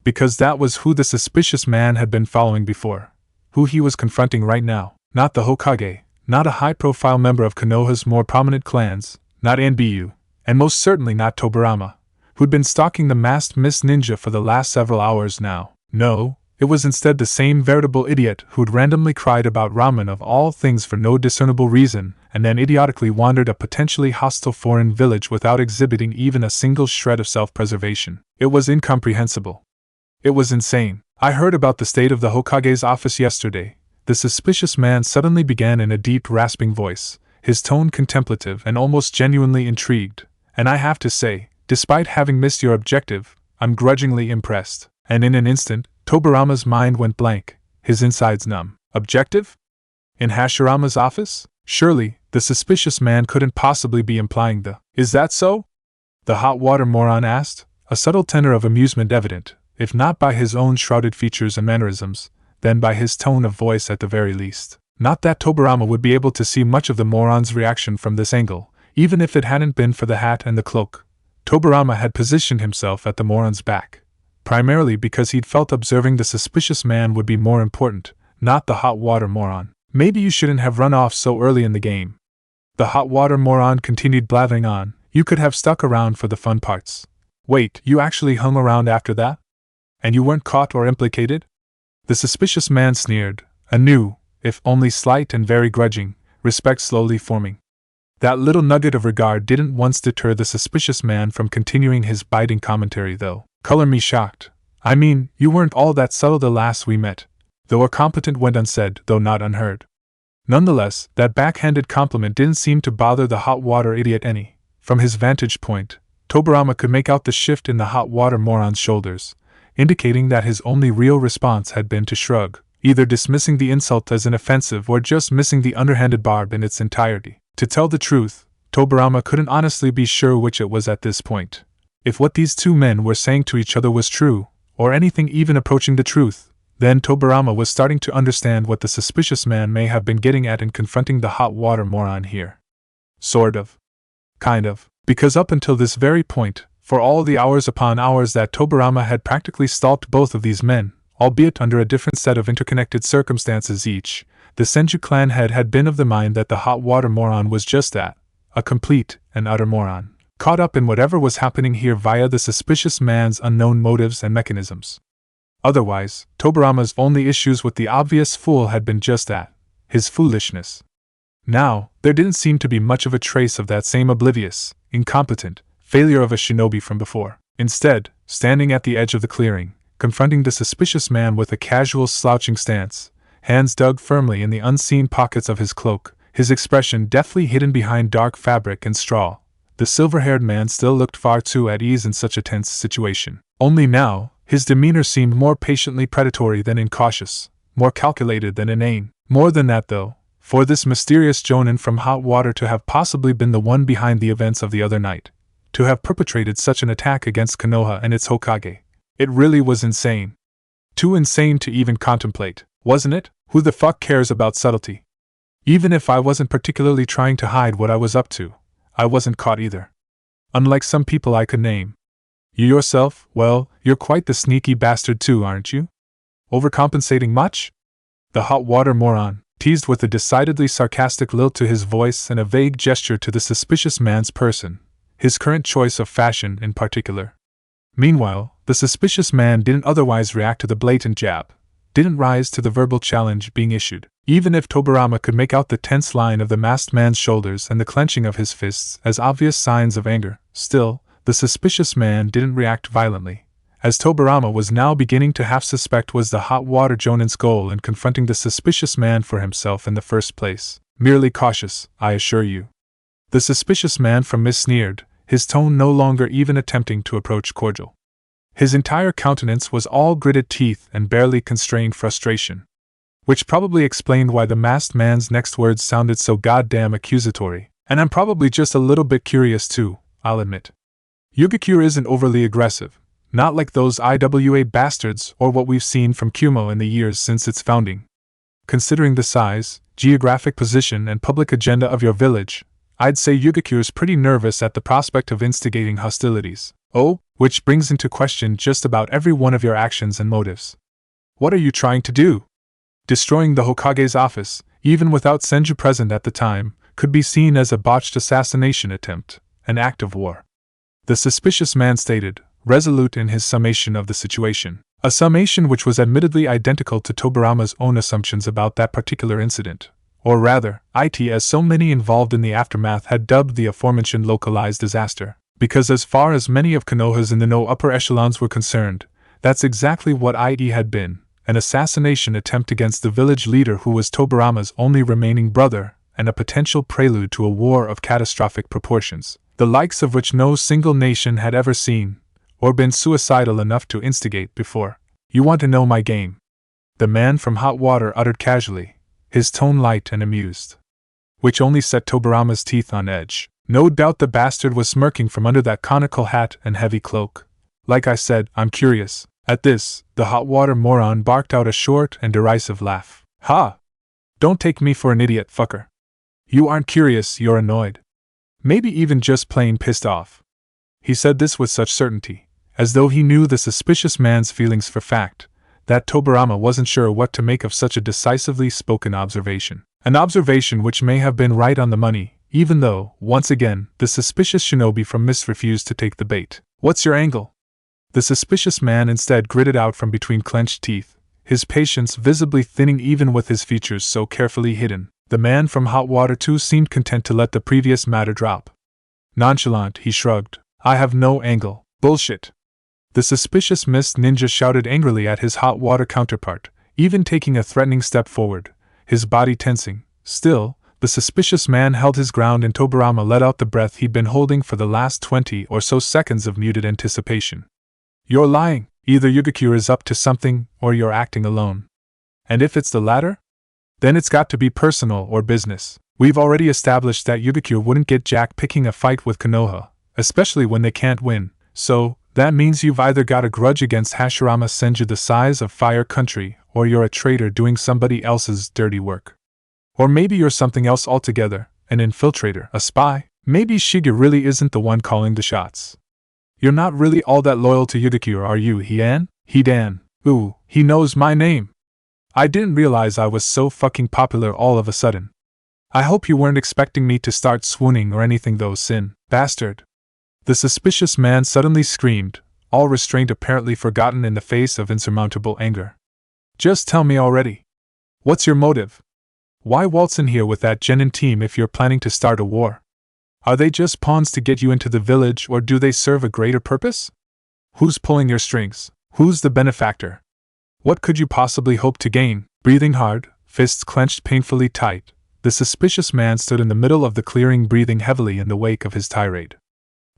Because that was who the suspicious man had been following before, who he was confronting right now. Not the Hokage, not a high-profile member of Konoha's more prominent clans, not Anbiyu, and most certainly not Tobarama, who'd been stalking the masked Miss Ninja for the last several hours now. No, it was instead the same veritable idiot who'd randomly cried about ramen of all things for no discernible reason, and then idiotically wandered a potentially hostile foreign village without exhibiting even a single shred of self-preservation. It was incomprehensible. It was insane. I heard about the state of the Hokage's office yesterday, the suspicious man suddenly began in a deep, rasping voice, his tone contemplative and almost genuinely intrigued, And I have to say, despite having missed your objective, I'm grudgingly impressed. And in an instant, Tobarama's mind went blank, his insides numb. Objective? In Hashirama's office? Surely, the suspicious man couldn't possibly be implying the, "Is that so?" the hot water moron asked, a subtle tenor of amusement evident, if not by his own shrouded features and mannerisms, then by his tone of voice at the very least. Not that Tobarama would be able to see much of the moron's reaction from this angle, even if it hadn't been for the hat and the cloak. Tobarama had positioned himself at the moron's back, primarily because he'd felt observing the suspicious man would be more important, not the hot water moron. Maybe you shouldn't have run off so early in the game. The hot water moron continued blathering on. You could have stuck around for the fun parts. Wait, you actually hung around after that? And you weren't caught or implicated? The suspicious man sneered, a new, if only slight and very grudging, respect slowly forming. That little nugget of regard didn't once deter the suspicious man from continuing his biting commentary though. Color me shocked. I mean, you weren't all that subtle the last we met. Though a competent went unsaid, though not unheard. Nonetheless, that backhanded compliment didn't seem to bother the hot water idiot any. From his vantage point, Tobarama could make out the shift in the hot water moron's shoulders, indicating that his only real response had been to shrug, either dismissing the insult as inoffensive or just missing the underhanded barb in its entirety. To tell the truth, Tobarama couldn't honestly be sure which it was at this point. If what these two men were saying to each other was true, or anything even approaching the truth, then Tobarama was starting to understand what the suspicious man may have been getting at in confronting the hot water moron here. Sort of. Kind of. Because up until this very point, for all the hours upon hours that Tobarama had practically stalked both of these men, albeit under a different set of interconnected circumstances each, the Senju clan head had been of the mind that the hot water moron was just that, a complete and utter moron, caught up in whatever was happening here via the suspicious man's unknown motives and mechanisms. Otherwise, Tobarama's only issues with the obvious fool had been just that, his foolishness. Now, there didn't seem to be much of a trace of that same oblivious, incompetent, failure of a shinobi from before. Instead, standing at the edge of the clearing, confronting the suspicious man with a casual slouching stance, hands dug firmly in the unseen pockets of his cloak, his expression deftly hidden behind dark fabric and straw, the silver-haired man still looked far too at ease in such a tense situation. Only now, his demeanor seemed more patiently predatory than incautious, more calculated than inane. More than that though, for this mysterious jonin from hot water to have possibly been the one behind the events of the other night, to have perpetrated such an attack against Konoha and its Hokage, it really was insane. Too insane to even contemplate, wasn't it? Who the fuck cares about subtlety? Even if I wasn't particularly trying to hide what I was up to, I wasn't caught either. Unlike some people I could name. You yourself, well, you're quite the sneaky bastard too, aren't you? Overcompensating much? The hot water moron teased with a decidedly sarcastic lilt to his voice and a vague gesture to the suspicious man's person, his current choice of fashion in particular. Meanwhile, the suspicious man didn't otherwise react to the blatant jab, didn't rise to the verbal challenge being issued. Even if Tobarama could make out the tense line of the masked man's shoulders and the clenching of his fists as obvious signs of anger, still, the suspicious man didn't react violently, as Tobarama was now beginning to half suspect was the hot water jonin's goal in confronting the suspicious man for himself in the first place. Merely cautious, I assure you. The suspicious man from Miss sneered, his tone no longer even attempting to approach cordial. His entire countenance was all gritted teeth and barely constrained frustration. Which probably explained why the masked man's next words sounded so goddamn accusatory. And I'm probably just a little bit curious too, I'll admit. Yugakure isn't overly aggressive, not like those IWA bastards or what we've seen from Kumo in the years since its founding. Considering the size, geographic position, and public agenda of your village, I'd say Yugakure's pretty nervous at the prospect of instigating hostilities. Oh, which brings into question just about every one of your actions and motives. What are you trying to do? Destroying the Hokage's office, even without Senju present at the time, could be seen as a botched assassination attempt, an act of war. The suspicious man stated, resolute in his summation of the situation. A summation which was admittedly identical to Tobarama's own assumptions about that particular incident. Or rather, as so many involved in the aftermath had dubbed the aforementioned localized disaster. Because as far as many of Konoha's in the no upper echelons were concerned, that's exactly what it had been. An assassination attempt against the village leader who was Tobarama's only remaining brother, and a potential prelude to a war of catastrophic proportions. the likes of which no single nation had ever seen, or been suicidal enough to instigate before. You want to know my game? The man from hot water uttered casually, his tone light and amused, which only set Tobarama's teeth on edge. No doubt the bastard was smirking from under that conical hat and heavy cloak. Like I said, I'm curious. At this, the hot water moron barked out a short and derisive laugh. Ha! Don't take me for an idiot, fucker. You aren't curious, you're annoyed. Maybe even just plain pissed off. He said this with such certainty, as though he knew the suspicious man's feelings for fact, that Tobarama wasn't sure what to make of such a decisively spoken observation. An observation which may have been right on the money, even though, once again, the suspicious shinobi from Mist refused to take the bait. What's your angle? The suspicious man instead gritted out from between clenched teeth, his patience visibly thinning even with his features so carefully hidden. The man from hot water too seemed content to let the previous matter drop. Nonchalant, he shrugged. I have no angle. Bullshit. The suspicious Mist ninja shouted angrily at his hot water counterpart, even taking a threatening step forward, his body tensing. Still, the suspicious man held his ground and Tobarama let out the breath he'd been holding for the last 20 or so seconds of muted anticipation. You're lying. Either Yugakure is up to something, or you're acting alone. And if it's the latter? Then it's got to be personal or business. We've already established that Yugakure wouldn't get Jack picking a fight with Konoha, especially when they can't win, so that means you've either got a grudge against Hashirama Senju the size of Fire Country, or you're a traitor doing somebody else's dirty work. Or maybe you're something else altogether, an infiltrator, a spy. Maybe Shige really isn't the one calling the shots. You're not really all that loyal to Yugakure, are you, Hidan? Hidan. Ooh, he knows my name. I didn't realize I was so fucking popular all of a sudden. I hope you weren't expecting me to start swooning or anything though, Sin. Bastard. The suspicious man suddenly screamed, all restraint apparently forgotten in the face of insurmountable anger. Just tell me already. What's your motive? Why waltz in here with that genin team if you're planning to start a war? Are they just pawns to get you into the village, or do they serve a greater purpose? Who's pulling your strings? Who's the benefactor? What could you possibly hope to gain? Breathing hard, fists clenched painfully tight, the suspicious man stood in the middle of the clearing, breathing heavily in the wake of his tirade.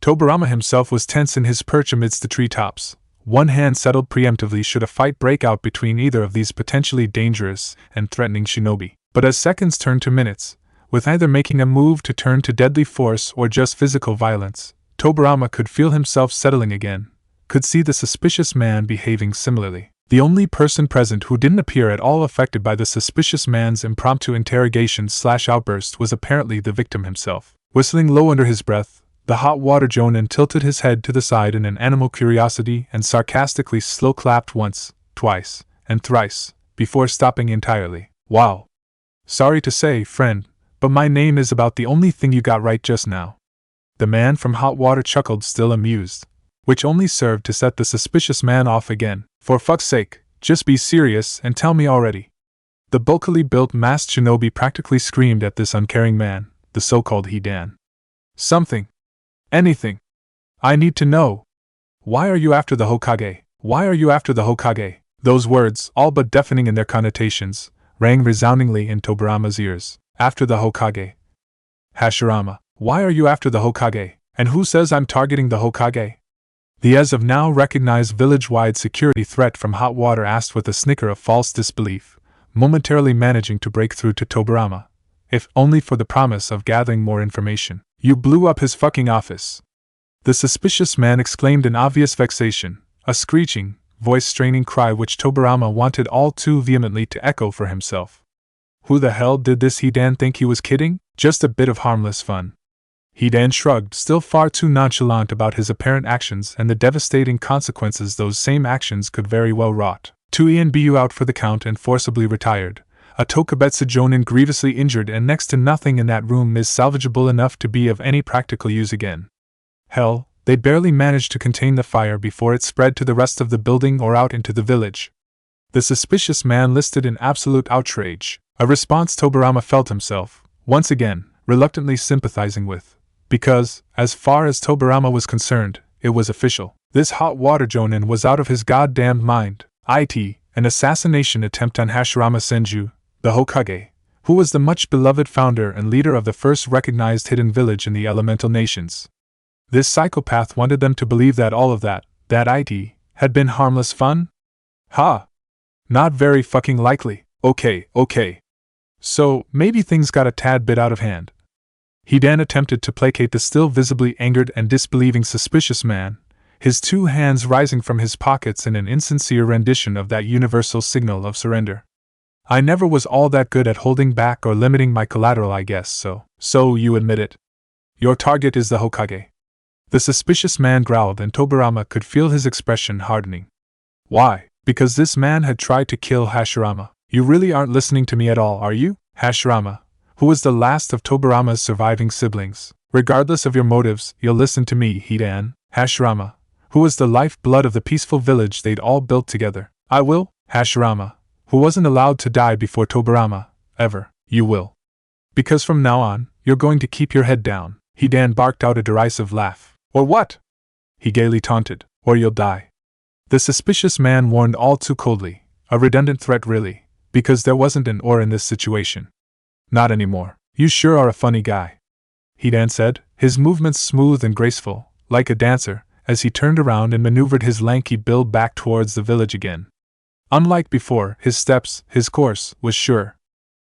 Tobarama himself was tense in his perch amidst the treetops, one hand settled preemptively should a fight break out between either of these potentially dangerous and threatening shinobi. But as seconds turned to minutes, with either making a move to turn to deadly force or just physical violence, Tobarama could feel himself settling again, could see the suspicious man behaving similarly. The only person present who didn't appear at all affected by the suspicious man's impromptu interrogation/outburst was apparently the victim himself. Whistling low under his breath, the hot water jonin tilted his head to the side in an animal curiosity and sarcastically slow-clapped once, twice, and thrice, before stopping entirely. Wow. Sorry to say, friend, but my name is about the only thing you got right just now. The man from hot water chuckled, still amused, which only served to set the suspicious man off again. For fuck's sake, just be serious and tell me already. The bulkily built masked shinobi practically screamed at this uncaring man, the so-called Hidan. Something. Anything. I need to know. Why are you after the Hokage? Why are you after the Hokage? Those words, all but deafening in their connotations, rang resoundingly in Tobarama's ears. After the Hokage. Hashirama, why are you after the Hokage? And who says I'm targeting the Hokage? The as of now recognized village-wide security threat from hot water asked with a snicker of false disbelief, momentarily managing to break through to Tobarama, if only for the promise of gathering more information. You blew up his fucking office. The suspicious man exclaimed in obvious vexation, a screeching, voice-straining cry which Tobarama wanted all too vehemently to echo for himself. Who the hell did this Hidan think he was kidding? Just a bit of harmless fun. Hidan shrugged, still far too nonchalant about his apparent actions and the devastating consequences those same actions could very well wrought. 2 ENBU out for the count and forcibly retired. A Tokubetsu jonin grievously injured, and next to nothing in that room is salvageable enough to be of any practical use again. Hell, they barely managed to contain the fire before it spread to the rest of the building or out into the village. The suspicious man listed in absolute outrage, a response Tobarama felt himself, once again, reluctantly sympathizing with. Because, as far as Tobarama was concerned, it was official. This hot water jonin was out of his goddamned mind. An assassination attempt on Hashirama Senju, the Hokage, who was the much beloved founder and leader of the first recognized hidden village in the elemental nations. This psychopath wanted them to believe that all of that IT, had been harmless fun? Ha! Not very fucking likely. Okay. So, maybe things got a tad bit out of hand. Hidan attempted to placate the still visibly angered and disbelieving suspicious man, his two hands rising from his pockets in an insincere rendition of that universal signal of surrender. I never was all that good at holding back or limiting my collateral, I guess, so you admit it. Your target is the Hokage. The suspicious man growled, and Tobirama could feel his expression hardening. Why? Because this man had tried to kill Hashirama. You really aren't listening to me at all, are you? Hashirama, who was the last of Tobirama's surviving siblings. Regardless of your motives, you'll listen to me, Hidan. Hashirama, who was the lifeblood of the peaceful village they'd all built together. I will. Hashirama, who wasn't allowed to die before Tobirama, ever. You will. Because from now on, you're going to keep your head down. Hidan barked out a derisive laugh. Or what? He gaily taunted. Or you'll die. The suspicious man warned all too coldly, a redundant threat really, because there wasn't an or in this situation. Not anymore. You sure are a funny guy, Hidan said, his movements smooth and graceful, like a dancer, as he turned around and maneuvered his lanky build back towards the village again. Unlike before, his course, was sure.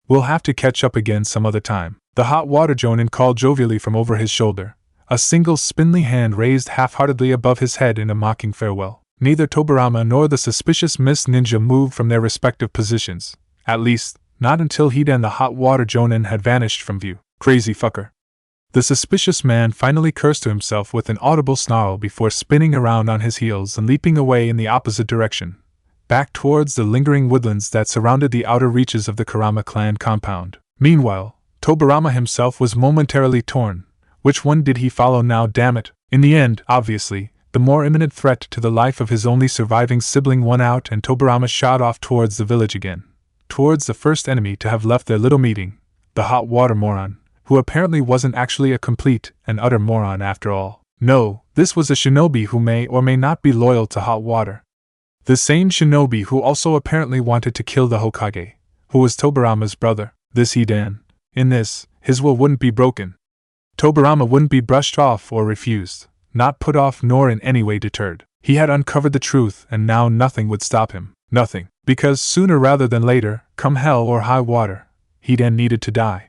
We'll have to catch up again some other time. The hot water jonin called jovially from over his shoulder, a single spindly hand raised half-heartedly above his head in a mocking farewell. Neither Tobirama nor the suspicious Miss Ninja moved from their respective positions, at least, not until Hidan the hot water jonin had vanished from view. Crazy fucker. The suspicious man finally cursed to himself with an audible snarl before spinning around on his heels and leaping away in the opposite direction, back towards the lingering woodlands that surrounded the outer reaches of the Kurama clan compound. Meanwhile, Tobirama himself was momentarily torn. Which one did he follow now, damn it? In the end, obviously, the more imminent threat to the life of his only surviving sibling won out, and Tobirama shot off towards the village again. Towards the first enemy to have left their little meeting, the hot water moron, who apparently wasn't actually a complete and utter moron after all. No, this was a shinobi who may or may not be loyal to hot water. The same shinobi who also apparently wanted to kill the Hokage, who was Tobirama's brother. This Hidan. In this, his will wouldn't be broken. Tobirama wouldn't be brushed off or refused, not put off nor in any way deterred. He had uncovered the truth, and now nothing would stop him. Nothing. Because sooner rather than later, come hell or high water, Hidan needed to die.